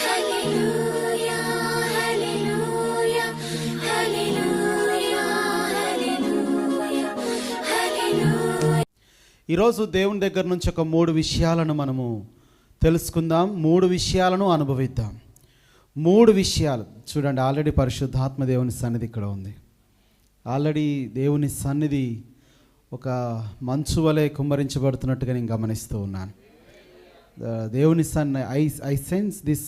హల్లెలూయా హల్లెలూయా హల్లెలూయా హల్లెలూయా హల్లెలూయా. ఈరోజు దేవుని దగ్గర నుంచి ఒక 3 విషయాలను మనము తెలుసుకుందాం, 3 విషయాలను అనుభవిద్దాం. 3 విషయాలు చూడండి. ఆల్రెడీ పరిశుద్ధాత్మ దేవుని సన్నిధి ఇక్కడ ఉంది. ఆల్రెడీ దేవుని సన్నిధి ఒక మంచు వలె కుమ్మరించబడుతున్నట్టుగా నేను గమనిస్తూ ఉన్నాను. దేవుని I sense this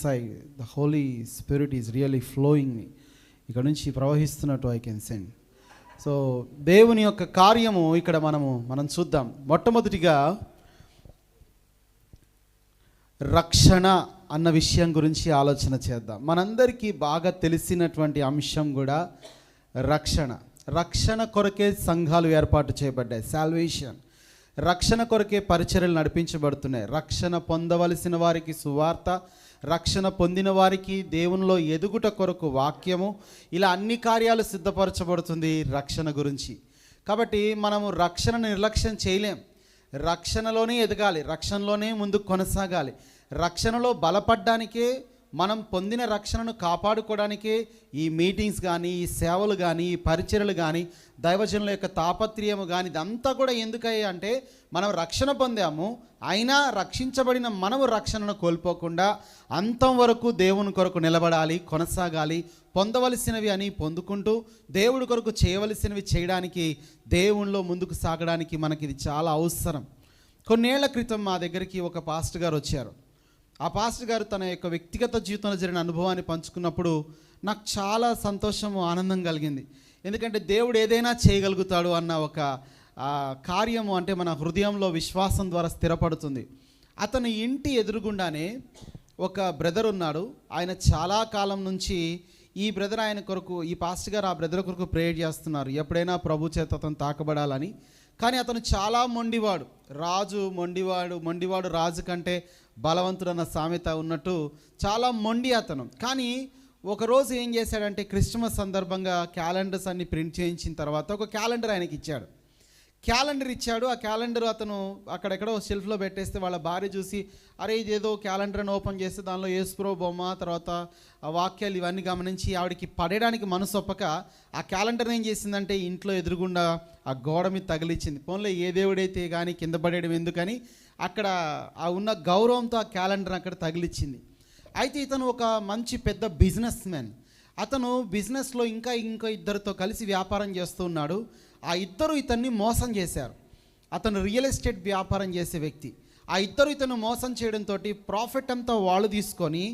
the Holy Spirit is really flowing. ఇక్కడ నుంచి ప్రవహిస్తున్నట్టు ఐ కెన్ సెన్స్. సో దేవుని యొక్క కార్యము ఇక్కడ మనం చూద్దాం. మొట్టమొదటిగా రక్షణ అన్న విషయం గురించి ఆలోచన చేద్దాం. మనందరికీ బాగా తెలిసినటువంటి అంశం కూడా రక్షణ కొరకే సంఘాలు ఏర్పాటు చేయబడ్డాయి. సాల్వేషన్, రక్షణ కొరకే పరిచర్యలు నడిపించబడుతున్నాయి. రక్షణ పొందవలసిన వారికి సువార్త, రక్షణ పొందిన వారికి దేవునిలో ఎదుగుట కొరకు వాక్యము, ఇలా అన్ని కార్యాలు సిద్ధపరచబడుతుంది రక్షణ గురించి. కాబట్టి మనము రక్షణను నిర్లక్ష్యం చేయలేం. రక్షణలోనే ఎదగాలి, రక్షణలోనే ముందుకు కొనసాగాలి. రక్షణలో బలపడ్డానికే, మనం పొందిన రక్షణను కాపాడుకోవడానికే ఈ మీటింగ్స్ కానీ, ఈ సేవలు కానీ, ఈ పరిచర్యలు కానీ, దైవజనుల యొక్క తాపత్రయము కానీ, ఇదంతా కూడా ఎందుకయ్యా అంటే మనం రక్షణ పొందాము, అయినా రక్షించబడిన మనము రక్షణను కోల్పోకుండా అంతం వరకు దేవుని కొరకు నిలబడాలి, కొనసాగాలి. పొందవలసినవి అని పొందుకుంటూ దేవుడి కొరకు చేయవలసినవి చేయడానికి, దేవునిలో ముందుకు సాగడానికి మనకి ఇది చాలా అవసరం. కొన్నేళ్ల క్రితం మా దగ్గరికి ఒక పాస్టర్ గారు వచ్చారు. ఆ పాస్టర్ గారు తన యొక్క వ్యక్తిగత జీవితంలో జరిగిన అనుభవాన్ని పంచుకున్నప్పుడు నాకు చాలా సంతోషము, ఆనందం కలిగింది. ఎందుకంటే దేవుడు ఏదైనా చేయగలుగుతాడు అన్న ఒక కార్యము అంటే మన హృదయంలో విశ్వాసం ద్వారా స్థిరపడుతుంది. అతని ఇంటి ఎదురుగుండానే ఒక బ్రదర్ ఉన్నాడు. ఆయన చాలా కాలం నుంచి ఈ బ్రదర్ ఆయన కొరకు, ఈ పాస్టర్ గారు ఆ బ్రదర్ కొరకు ప్రేయర్ చేస్తున్నారు, ఎప్పుడైనా ప్రభు చేత అతను తాకబడాలని. కానీ అతను చాలా మొండివాడు. మొండివాడు రాజు కంటే బలవంతుడు అన్న సామెత ఉన్నట్టు చాలా మొండి అతను. కానీ ఒకరోజు ఏం చేశాడంటే, క్రిస్మస్ సందర్భంగా క్యాలెండర్స్ అన్ని ప్రింట్ చేయించిన తర్వాత ఒక క్యాలెండర్ ఆయనకి ఇచ్చాడు. ఆ క్యాలెండర్ అతను అక్కడెక్కడో షెల్ఫ్లో పెట్టేస్తే వాళ్ళ భార్య చూసి, అరే ఇదేదో క్యాలెండర్ని ఓపెన్ చేస్తే దానిలో యేసుప్రభు బొమ్మ, తర్వాత ఆ వాక్యాలు ఇవన్నీ గమనించి ఆవిడకి పడేయడానికి మనసు ఒప్పక ఆ క్యాలెండర్ని ఏం చేసిందంటే ఇంట్లో ఎదురుగుండా ఆ గోడ మీద తగిలిచ్చింది. పోన్లే ఏ దేవుడైతే కానీ కింద పడేయడం ఎందుకని అక్కడ ఆ ఉన్న గౌరవంతో ఆ క్యాలెండర్ అక్కడ తగిలిచ్చింది. అయితే ఇతను ఒక మంచి పెద్ద బిజినెస్ మ్యాన్. అతను బిజినెస్లో ఇంకా ఇద్దరితో కలిసి వ్యాపారం చేస్తూ ఉన్నాడు. ఆ ఇద్దరు ఇతన్ని మోసం చేశారు. అతను రియల్ ఎస్టేట్ వ్యాపారం చేసే వ్యక్తి. ఆ ఇద్దరు ఇతను మోసం చేయడంతో ప్రాఫిట్ అంతా వాళ్ళు తీసుకొని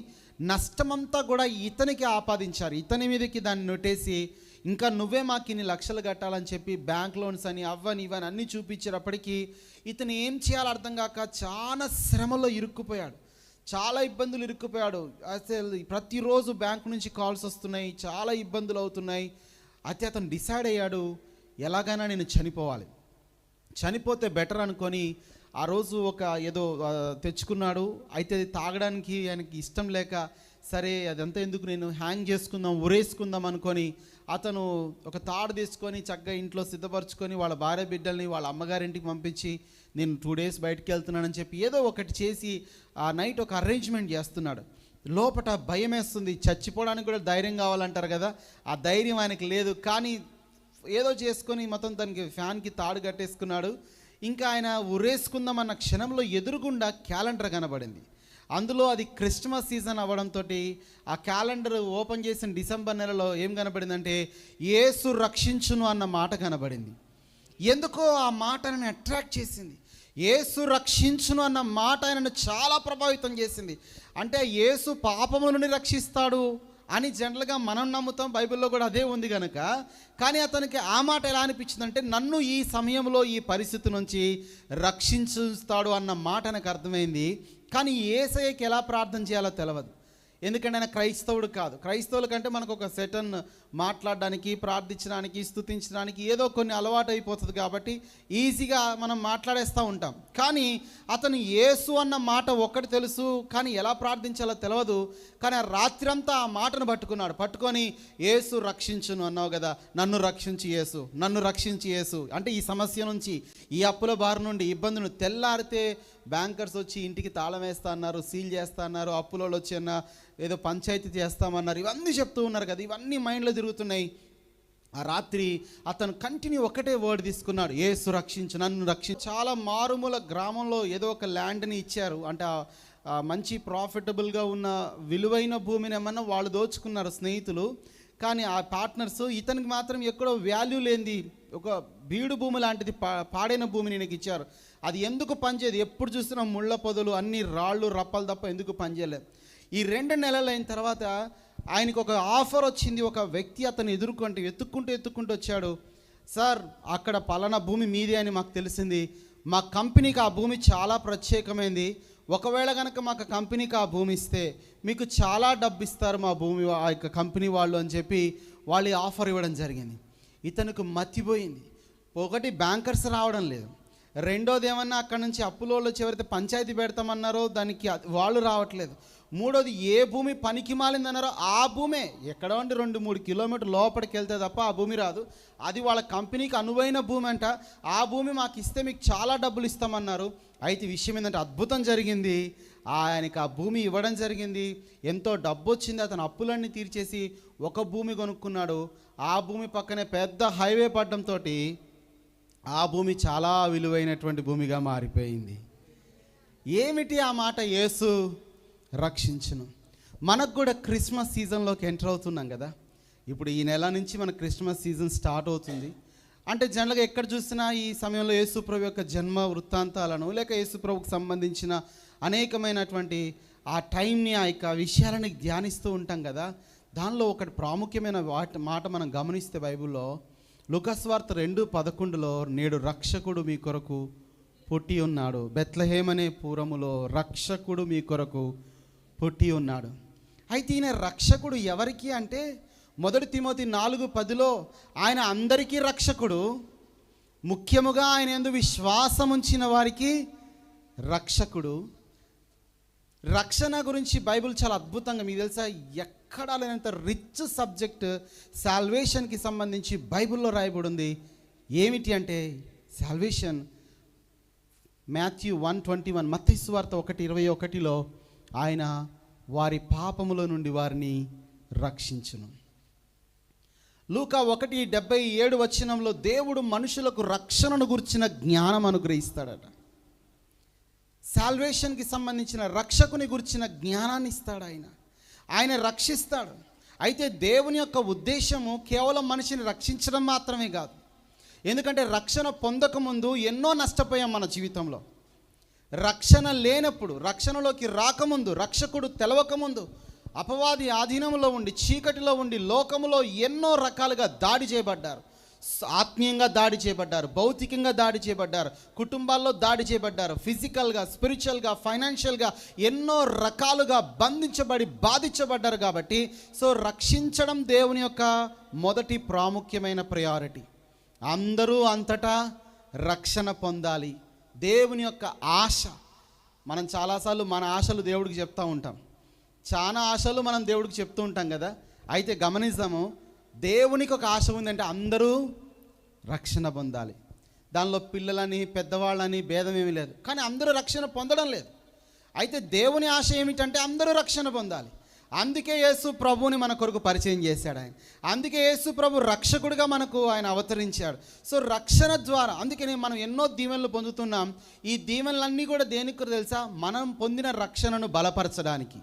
నష్టమంతా కూడా ఇతనికి ఆపాదించారు. ఇతని మీదకి దాన్ని నొట్టేసి, ఇంకా నువ్వే మాకు ఇన్ని లక్షలు కట్టాలని చెప్పి బ్యాంక్ లోన్స్ అని ఇవని అన్నీ చూపించేటప్పటికీ ఇతను ఏం చేయాలో అర్థం కాక చాలా శ్రమలో ఇరుక్కుపోయాడు, చాలా ఇబ్బందులు ఇరుక్కుపోయాడు. అసలు ప్రతిరోజు బ్యాంక్ నుంచి కాల్స్ వస్తున్నాయి, చాలా ఇబ్బందులు అవుతున్నాయి. అయితే అతను డిసైడ్ అయ్యాడు, ఎలాగైనా నేను చనిపోతే బెటర్ అనుకొని ఆ రోజు ఒక ఏదో తెచ్చుకున్నాడు. అయితే తాగడానికి ఆయనకి ఇష్టం లేక, సరే అదంతా ఎందుకు నేను ఉరేసుకుందాం అనుకొని అతను ఒక తాడు తీసుకొని చక్కగా ఇంట్లో సిద్ధపరచుకొని వాళ్ళ భార్య బిడ్డల్ని వాళ్ళ అమ్మగారింటికి పంపించి, నేను 2 days బయటికి వెళ్తున్నానని చెప్పి ఏదో ఒకటి చేసి ఆ నైట్ ఒక అరేంజ్మెంట్ చేస్తున్నాడు. లోపల భయం వేస్తుంది, చచ్చిపోవడానికి కూడా ధైర్యం కావాలంటారు కదా, ఆ ధైర్యం ఆయనకి లేదు. కానీ ఏదో చేసుకొని మొత్తం తనకి ఫ్యాన్కి తాడు కట్టేసుకున్నాడు. ఇంకా ఆయన ఉరేసుకుందామన్న క్షణంలో ఎదురుగుండా క్యాలెండర్ కనబడింది. అందులో అది క్రిస్మస్ సీజన్ అవ్వడంతో ఆ క్యాలెండర్ ఓపెన్ చేసిన డిసెంబర్ నెలలో ఏం కనబడిందంటే, యేసు రక్షించును అన్న మాట కనబడింది. ఎందుకో ఆ మాట ఆయనను అట్రాక్ట్ చేసింది. యేసు రక్షించును అన్న మాట ఆయనను చాలా ప్రభావితం చేసింది. అంటే యేసు పాపములను రక్షిస్తాడు అని జనరల్గా మనం నమ్ముతాం, బైబిల్లో కూడా అదే ఉంది కనుక. కానీ అతనికి ఆ మాట ఎలా అనిపించిందంటే, నన్ను ఈ సమయంలో ఈ పరిస్థితి నుంచి రక్షించుస్తాడు అన్న మాట నాకు అర్థమైంది. కానీ యేసయ్యకి ఎలా ప్రార్థన చేయాలో తెలియదు. ఎందుకంటే ఆయన క్రైస్తవుడు కాదు. క్రైస్తవుల కంటే మనకు ఒక సెటన్ మాట్లాడడానికి, ప్రార్థించడానికి, స్తుతించడానికి ఏదో కొన్ని అలవాటు అయిపోతుంది కాబట్టి ఈజీగా మనం మాట్లాడేస్తూ ఉంటాం. కానీ అతను యేసు అన్న మాట ఒక్కటి తెలుసు, కానీ ఎలా ప్రార్థించాలో తెలియదు. కానీ ఆ రాత్రంతా ఆ మాటను పట్టుకొని యేసు రక్షించును అన్నావు కదా, నన్ను రక్షించి యేసు అంటే ఈ సమస్య నుంచి, ఈ అప్పుల బారి నుండి, ఇబ్బందులు తెల్లారితే బ్యాంకర్స్ వచ్చి ఇంటికి తాళం వేస్తా అన్నారు, సీల్ చేస్తా అన్నారు, అప్పులోళ్ళు వచ్చి ఏదో పంచాయతీ చేస్తామన్నారు, ఇవన్నీ చెప్తూ ఉన్నారు కదా, ఇవన్నీ మైండ్లో తిరుగుతున్నాయి. ఆ రాత్రి అతను కంటిన్యూ ఒకటే వర్డ్ తీసుకున్నాడు, యేసు రక్షించు, నన్ను రక్షించు. చాలా మారుమూల గ్రామంలో ఏదో ఒక ల్యాండ్ని ఇచ్చారు, అంటే మంచి ప్రాఫిటబుల్గా ఉన్న విలువైన భూమిని ఏమన్నా వాళ్ళు దోచుకున్నారు స్నేహితులు. కానీ ఆ పార్ట్నర్స్ ఇతనికి మాత్రం ఎక్కడో వాల్యూ లేనిది ఒక బీడు భూమి లాంటిది పాడైన భూమిని నీకు ఇచ్చారు. అది ఎందుకు పనిచేయదు, ఎప్పుడు చూసినా ముళ్ళ పొదలు, అన్ని రాళ్ళు రప్పలు తప్ప ఎందుకు పనిచేయలేదు. ఈ 2 నెలలు అయిన తర్వాత ఆయనకు ఒక ఆఫర్ వచ్చింది. ఒక వ్యక్తి అతను ఎత్తుక్కుంటూ వచ్చాడు. సార్, అక్కడ పలానా భూమి మీదే అని మాకు తెలిసింది, మా కంపెనీకి ఆ భూమి చాలా ప్రత్యేకమైంది, ఒకవేళ కనుక మాకు కంపెనీకి ఆ భూమి ఇస్తే మీకు చాలా డబ్బు ఇస్తారు మా భూమి ఆ యొక్క కంపెనీ వాళ్ళు అని చెప్పి వాళ్ళు ఆఫర్ ఇవ్వడం జరిగింది. ఇతనికి మతిపోయింది. ఒకటి, బ్యాంకర్స్ రావడం లేదు, రెండోది ఏమన్నా అక్కడ నుంచి అప్పులోళ్ళు చివరితే పంచాయతీ పెడతామన్నారో దానికి వాళ్ళు రావట్లేదు, మూడోది ఏ భూమి పనికి మాలిందన్నారో ఆ భూమే ఎక్కడ ఉండి 2-3 కిలోమీటర్ల లోపలికి వెళ్తే తప్ప ఆ భూమి రాదు, అది వాళ్ళ కంపెనీకి అనువైన భూమి అంట, ఆ భూమి మాకు ఇస్తే మీకు చాలా డబ్బులు ఇస్తామన్నారు. అయితే విషయం ఏంటంటే అద్భుతం జరిగింది, ఆయనకి ఆ భూమి ఇవ్వడం జరిగింది, ఎంతో డబ్బు వచ్చింది, అతను అప్పులన్నీ తీర్చేసి ఒక భూమి కొనుక్కున్నాడు. ఆ భూమి పక్కనే పెద్ద హైవే పడడంతో ఆ భూమి చాలా విలువైనటువంటి భూమిగా మారిపోయింది. ఏమిటి ఆ మాట, యేసు రక్షించును. మనకు కూడా క్రిస్మస్ సీజన్లోకి ఎంటర్ అవుతున్నాం కదా. ఇప్పుడు ఈ నెల నుంచి మన క్రిస్మస్ సీజన్ స్టార్ట్ అవుతుంది. అంటే జనరల్గా ఎక్కడ చూసినా ఈ సమయంలో యేసుప్రభు యొక్క జన్మ వృత్తాంతాలను లేక యేసుప్రభుకు సంబంధించిన అనేకమైనటువంటి ఆ టైంని, ఆ యొక్క విషయాలని ధ్యానిస్తూ ఉంటాం కదా. దానిలో ఒకటి ప్రాముఖ్యమైన మాట మనం గమనిస్తే బైబిల్లో లూకాసు వార్త 2:11 నేడు రక్షకుడు మీ కొరకు పుట్టి ఉన్నాడు, బెత్లెహేమ్ అనే పురములో రక్షకుడు మీ కొరకు పుట్టి ఉన్నాడు. అయితే ఈయన రక్షకుడు ఎవరికి అంటే 1 తిమోతి 4:10 ఆయన అందరికీ రక్షకుడు, ముఖ్యముగా ఆయన యందు విశ్వాసం ఉంచిన వారికి రక్షకుడు. రక్షణ గురించి బైబిల్ చాలా అద్భుతంగా, మీకు తెలుసా, ఎక్కడా లేనంత రిచ్ సబ్జెక్ట్ సాల్వేషన్కి సంబంధించి బైబిల్లో రాయబడి ఉంది. ఏమిటి అంటే సాల్వేషన్, మాథ్యూ 1:21, మత్తయి సువార్త 1:21 ఆయన వారి పాపముల నుండి వారిని రక్షించును. లూకా 1:77 దేవుడు మనుషులకు రక్షణను గురించిన జ్ఞానం అనుగ్రహిస్తాడట. సాల్వేషన్కి సంబంధించిన రక్షకుని గురించిన జ్ఞానాన్ని ఇస్తాడు ఆయన రక్షిస్తాడు. అయితే దేవుని యొక్క ఉద్దేశము కేవలం మనిషిని రక్షించడం మాత్రమే కాదు. ఎందుకంటే రక్షణ పొందకముందు ఎన్నో నష్టపోయాం మన జీవితంలో. రక్షణ లేనప్పుడు, రక్షణలోకి రాకముందు, రక్షకుడు తెలవకముందు అపవాది ఆధీనంలో ఉండి, చీకటిలో ఉండి, లోకములో ఎన్నో రకాలుగా దాడి చేయబడ్డారు. ఆత్మీయంగా దాడి చేయబడ్డారు, భౌతికంగా దాడి చేయబడ్డారు, కుటుంబాల్లో దాడి చేయబడ్డారు, ఫిజికల్గా, స్పిరిచువల్గా, ఫైనాన్షియల్గా ఎన్నో రకాలుగా బంధించబడి బాధించబడ్డారు. కాబట్టి రక్షించడం దేవుని యొక్క మొదటి ప్రాముఖ్యమైన ప్రయారిటీ. అందరూ అంతటా రక్షణ పొందాలి, దేవుని యొక్క ఆశ. మనం చాలాసార్లు మన ఆశలు దేవుడికి చెప్తూ ఉంటాం, చాలా ఆశలు మనం దేవుడికి చెప్తూ ఉంటాం కదా. అయితే గమనిద్దాము, దేవునికి ఒక ఆశ ఉందంటే అందరూ రక్షణ పొందాలి. దానిలో పిల్లలని పెద్దవాళ్ళని భేదం ఏమీ లేదు, కానీ అందరూ రక్షణ పొందడం లేదు. అయితే దేవుని ఆశ ఏమిటంటే అందరూ రక్షణ పొందాలి. అందుకే యేసు ప్రభువుని మన కొరకు పరిచయం చేశాడు ఆయన. అందుకే యేసు ప్రభు రక్షకుడిగా మనకు ఆయన అవతరించాడు. రక్షణ ద్వారా అందుకని మనం ఎన్నో దీవెనలు పొందుతున్నాం. ఈ దీవెనలన్నీ కూడా దేనికి తెలుసా, మనం పొందిన రక్షణను బలపరచడానికి.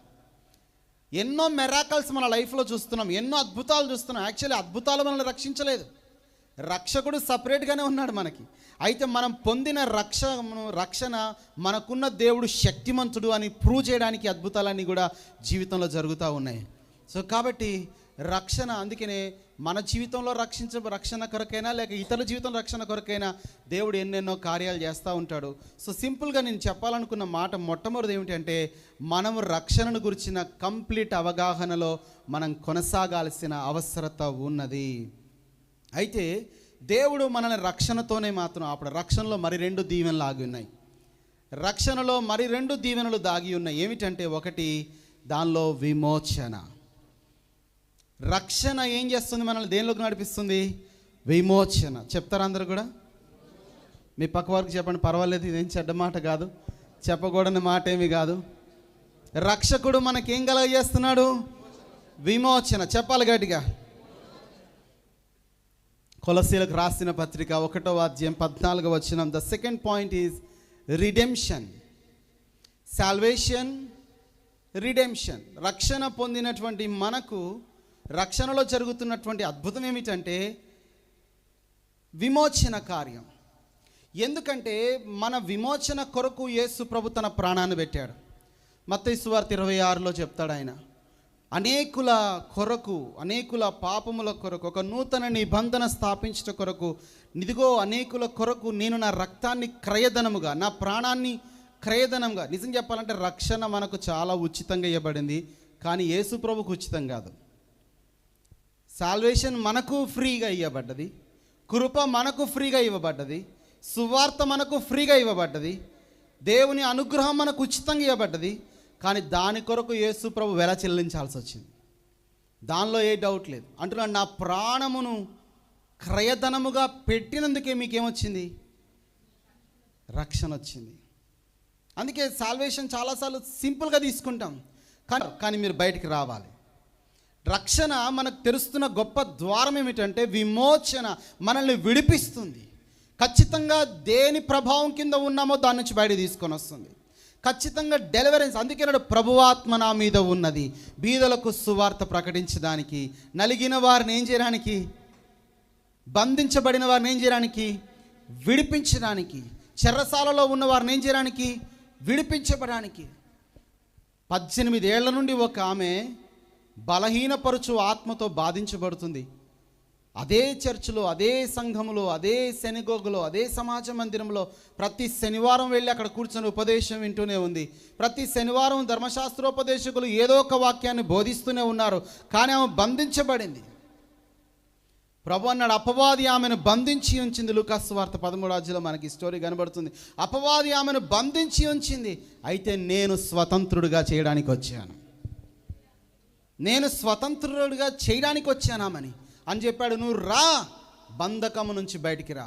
ఎన్నో మెరాకల్స్ మన లైఫ్లో చూస్తున్నాం, ఎన్నో అద్భుతాలు చూస్తున్నాం. యాక్చువల్లీ అద్భుతాలు మనల్ని రక్షించలేదు, రక్షకుడు సపరేట్గానే ఉన్నాడు మనకి. అయితే మనం పొందిన రక్షణ మనకున్న దేవుడు శక్తిమంతుడు అని ప్రూవ్ చేయడానికి అద్భుతాలన్నీ కూడా జీవితంలో జరుగుతూ ఉన్నాయి. కాబట్టి రక్షణ, అందుకనే మన జీవితంలో రక్షణ కొరకైనా లేక ఇతరుల జీవితంలో రక్షణ కొరకైనా దేవుడు ఎన్నెన్నో కార్యాలు చేస్తూ ఉంటాడు. సింపుల్గా నేను చెప్పాలనుకున్న మాట మొట్టమొదటి ఏమిటంటే, మనము రక్షణను గురించిన కంప్లీట్ అవగాహనలో మనం కొనసాగాల్సిన అవసరత ఉన్నది. అయితే దేవుడు మనల్ని రక్షణతోనే మాత్రం అప్పుడు రక్షణలో మరి 2 దీవెనలు ఆగి ఉన్నాయి. రక్షణలో మరి 2 దీవెనలు దాగి ఉన్నాయి. ఏమిటంటే, ఒకటి దానిలో విమోచన. రక్షణ ఏం చేస్తుంది, మనల్ని దేనిలోకి నడిపిస్తుంది? విమోచన. చెప్తారా అందరూ కూడా? మీ పక్క వారికి చెప్పండి, పర్వాలేదు, ఇదేం చెడ్డ మాట కాదు. చెప్పకూడని మాట ఏమి కాదు. రక్షకుడు మనకేం కలగజేస్తున్నాడు? విమోచన. చెప్పాలి గట్టిగా. కొలస్సీలకు రాసిన పత్రిక 1వ అధ్యాయం 14వ వచనం. The second point is redemption. Salvation, redemption. రక్షణ పొందినటువంటి మనకు రక్షణలో జరుగుతున్నటువంటి అద్భుతం ఏమిటంటే విమోచన కార్యం. ఎందుకంటే మన విమోచన కొరకు యేసు ప్రభు తన ప్రాణాన్ని పెట్టాడు. మత్తయి సువార్త 26లో చెప్తాడు ఆయన, అనేకుల కొరకు, అనేకుల పాపముల కొరకు, ఒక నూతన నిబంధన స్థాపించట కొరకు, ఇదిగో అనేకుల కొరకు నేను నా రక్తాన్ని క్రయధనముగా, నా ప్రాణాన్ని క్రయధనంగా. నిజం చెప్పాలంటే రక్షణ మనకు చాలా ఉచితంగా ఇవ్వబడింది, కానీ యేసు ప్రభుకు ఉచితం కాదు. సాల్వేషన్ మనకు ఫ్రీగా ఇవ్వబడ్డది, కృప మనకు ఫ్రీగా ఇవ్వబడ్డది, సువార్త మనకు ఫ్రీగా ఇవ్వబడ్డది, దేవుని అనుగ్రహం మనకు ఉచితంగా ఇవ్వబడ్డది. కానీ దాని కొరకు యేసు ప్రభు వెల చెల్లించాల్సి వచ్చింది. దానిలో ఏ డౌట్ లేదు. అంటున్నాడు, నా ప్రాణమును క్రయధనముగా పెట్టినందుకే మీకేమొచ్చింది? రక్షణ వచ్చింది. అందుకే సాల్వేషన్ చాలాసార్లు సింపుల్గా తీసుకుంటాం, కానీ మీరు బయటికి రావాలి. రక్షణ మనకు తెరుస్తున్న గొప్ప ద్వారం ఏమిటంటే విమోచన. మనల్ని విడిపిస్తుంది. ఖచ్చితంగా దేని ప్రభావం కింద ఉన్నామో దాని నుంచి బయట తీసుకొని వస్తుంది. ఖచ్చితంగా డెలివరెన్స్. అందుకే నాడు ప్రభువాత్మ నా మీద ఉన్నది, బీదలకు సువార్త ప్రకటించడానికి, నలిగిన వారిని ఏం చేయడానికి, బంధించబడిన వారిని ఏం చేయడానికి, విడిపించడానికి, చెరసాలలో ఉన్న వారిని ఏం చేయడానికి, విడిపించబడానికి. 18 ఏళ్ల నుండి ఒక ఆమె బలహీనపరుచు ఆత్మతో బాధించబడుతుంది. అదే చర్చిలో, అదే సంఘములో, అదే సెనగోగులో, అదే సమాజ మందిరంలో ప్రతి శనివారం వెళ్ళి అక్కడ కూర్చొని ఉపదేశం వింటూనే ఉంది. ప్రతి శనివారం ధర్మశాస్త్రోపదేశకులు ఏదో ఒక వాక్యాన్ని బోధిస్తూనే ఉన్నారు, కానీ ఆమె బంధించబడింది. ప్రభు అన్నాడు, అపవాది ఆమెను బంధించి ఉంచింది. లూకాసు వార్త 13వ అధ్యాయంలో మనకి స్టోరీ కనబడుతుంది. అపవాది ఆమెను బంధించి ఉంచింది. అయితే నేను స్వతంత్రుడిగా చేయడానికి వచ్చాను, నేను స్వతంత్రుడిగా చేయడానికి వచ్చానామని అని చెప్పాడు. నువ్వు రా, బంధకము నుంచి బయటికి రా.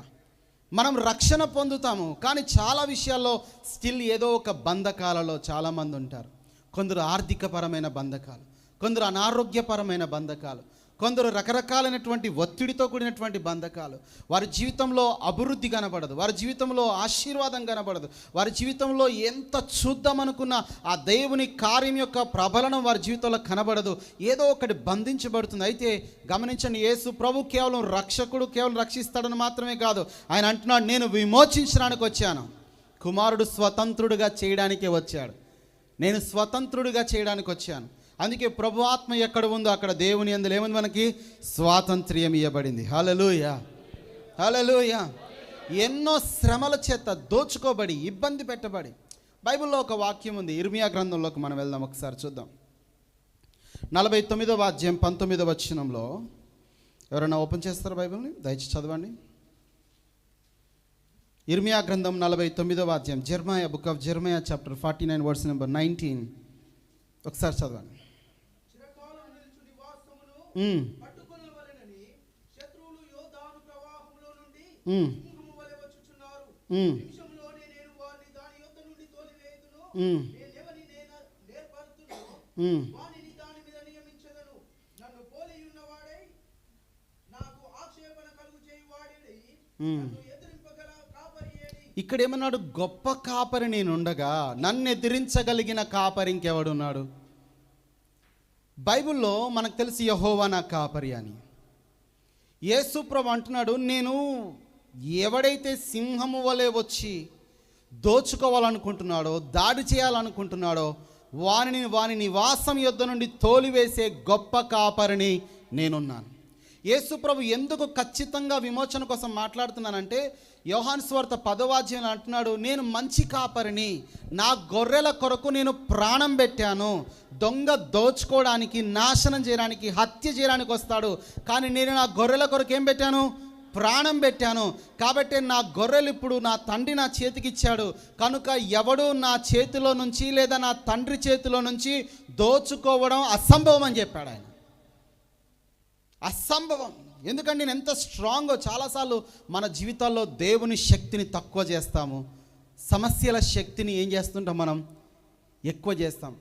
మనం రక్షణ పొందుతాము, కానీ చాలా విషయాల్లో స్టిల్ ఏదో ఒక బంధకాలలో చాలామంది ఉంటారు. కొందరు ఆర్థికపరమైన బంధకాలు, కొందరు అనారోగ్యపరమైన బంధకాలు, కొందరు రకరకాలైనటువంటి ఒత్తిడితో కూడినటువంటి బంధకాలు. వారి జీవితంలో అభివృద్ధి కనబడదు, వారి జీవితంలో ఆశీర్వాదం కనబడదు, వారి జీవితంలో ఎంత చూద్దామనుకున్న ఆ దేవుని కార్యం యొక్క ప్రబలనం వారి జీవితంలో కనబడదు. ఏదో ఒకటి బంధించబడుతుంది. అయితే గమనించండి, యేసు ప్రభు కేవలం రక్షకుడు, కేవలం రక్షిస్తాడని మాత్రమే కాదు. ఆయన అంటున్నాడు, నేను విమోచించడానికి వచ్చాను. కుమారుడు స్వతంత్రుడిగా చేయడానికే వచ్చాడు. నేను స్వతంత్రుడిగా చేయడానికి వచ్చాను. అందుకే ప్రభు ఆత్మ ఎక్కడ ఉందో అక్కడ దేవుని యందు ఏముంది? మనకి స్వాతంత్ర్యం ఇవ్వబడింది. హల్లెలూయా, హల్లెలూయా. ఎన్నో శ్రమల చేత దోచుకోబడి, ఇబ్బంది పెట్టబడి, బైబిల్లో ఒక వాక్యం ఉంది. ఇర్మియా గ్రంథంలోకి మనం వెళ్దాం, ఒకసారి చూద్దాం. 49వ అధ్యాయం 19వ వచనంలో ఎవరైనా ఓపెన్ చేస్తారా బైబిల్ని? దయచేసి చదవండి. ఇర్మియా గ్రంథం 49వ అధ్యాయం, Jeremiah, book of Jeremiah chapter 49 verse number 19. ఒకసారి చదవండి. ఇక్కడ ఏమన్నాడు? గొప్ప కాపరి నేనుండగా నన్ను ఎదిరించగలిగిన కాపరి ఇంకెవడున్నాడు? బైబిల్లో మనకు తెలిసి యెహోవా నా కాపరి అని. యేసు ప్రభు అంటున్నాడు, నేను ఎవడైతే సింహము వలె వచ్చి దోచుకోవాలనుకుంటున్నాడో, దాడి చేయాలనుకుంటున్నాడో వాని నివాసం యొద్ద నుండి తోలివేసే గొప్ప కాపరిని నేనున్నాను. యేసు ప్రభు ఎందుకు ఖచ్చితంగా విమోచన కోసం మాట్లాడుతున్నానంటే, యోహాను సువార్త 10వ అధ్యాయంలో అంటున్నాడు, నేను మంచి కాపరిని, నా గొర్రెల కొరకు నేను ప్రాణం పెట్టాను. దొంగ దోచుకోవడానికి, నాశనం చేయడానికి, హత్య చేయడానికి వస్తాడు, కానీ నేను నా గొర్రెల కొరకు ఏం పెట్టాను? ప్రాణం పెట్టాను. కాబట్టి నా గొర్రెలు ఇప్పుడు నా తండ్రి నా చేతికి ఇచ్చాడు, కనుక ఎవడు నా చేతిలో నుంచి లేదా నా తండ్రి చేతిలో నుంచి దోచుకోవడం అసంభవం అని చెప్పాడు ఆయన. అసంభవం. ఎందుకంటే నేను ఎంత స్ట్రాంగో. చాలాసార్లు మన జీవితాల్లో దేవుని శక్తిని తక్కువ చేస్తాము, సమస్యల శక్తిని ఏం చేస్తుంటాం మనం, ఎక్కువ చేస్తాం.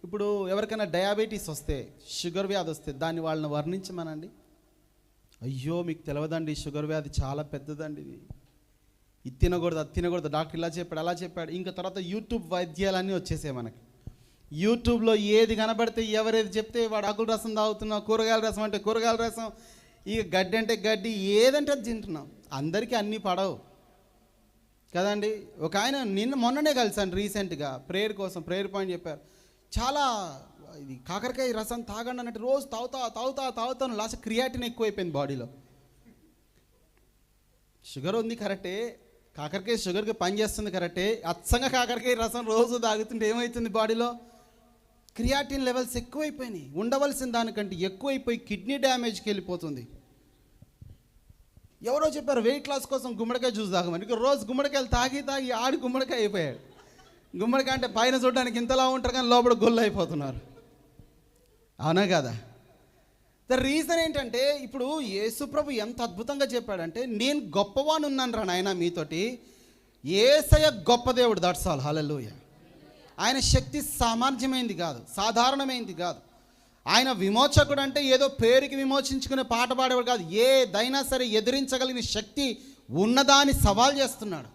ఇప్పుడు ఎవరికైనా డయాబెటీస్ వస్తే, షుగర్ వ్యాధి వస్తే దాన్ని వాళ్ళని వర్ణించమనండి. అయ్యో మీకు తెలియదండి, షుగర్ వ్యాధి చాలా పెద్దదండి, ఇది తినకూడదు, అది తినకూడదు, డాక్టర్ ఇలా చెప్పాడు అలా చెప్పాడు. ఇంకా తర్వాత యూట్యూబ్ వైద్యాలన్నీ వచ్చేసాయి మనకి. యూట్యూబ్లో ఏది కనబడితే ఎవరేది చెప్తే వాడు ఆకుల రసం తాగుతున్నాం, కూరగాయల రసం అంటే కూరగాయల రసం, ఇక గడ్డి అంటే గడ్డి, ఏదంటే అది తింటున్నాం. అందరికీ అన్నీ పడవు కదండి. ఒక ఆయన మొన్ననే కలిసాను రీసెంట్గా, ప్రేయర్ కోసం ప్రేయర్ పాయింట్ చెప్పారు. చాలా ఇది కాకరకాయ రసం తాగండి అన్నట్టు రోజు తాగుతాను. లాస్ట్ క్రియాటిన్ ఎక్కువైపోయింది బాడీలో. షుగర్ ఉంది కరెక్టే, కాకరకాయ షుగర్కి పని చేస్తుంది కరెక్టే, అచ్చంగా కాకరకాయ రసం రోజు తాగుతుంటే ఏమవుతుంది బాడీలో, క్రియాటిన్ లెవెల్స్ ఎక్కువైపోయినాయి. ఉండవలసిన దానికంటే ఎక్కువైపోయి కిడ్నీ డ్యామేజ్కి వెళ్ళిపోతుంది. ఎవరో చెప్పారు వెయిట్ లాస్ కోసం గుమ్మడికాయ జ్యూస్ తాగమని, రోజు గుమ్మడికాయలు తాగి ఆడి గుమ్మడికాయ అయిపోయాడు. గుమ్మడికాయ అంటే పైన చూడడానికి ఇంతలా ఉంటారు కానీ లోపల గొల్లు అయిపోతున్నారు. అవునా కదా? ద రీజన్ ఏంటంటే, ఇప్పుడు యేసుప్రభు ఎంత అద్భుతంగా చెప్పాడంటే, నేను గొప్పవాణ్ణి ఉన్నాను రా నాయన మీతోటి. యేసయ్య గొప్ప దేవుడు, దట్స్ ఆల్. హల్లెలూయా. ఆయన శక్తి సామాన్యమైంది కాదు, సాధారణమైంది కాదు. ఆయన విమోచకుడు అంటే ఏదో పేరుకి విమోచించుకునే పాట పాడేవాడు కాదు. ఏదైనా సరే ఎదిరించగలిగిన శక్తి ఉన్నదాన్ని సవాల్ చేస్తున్నాడు.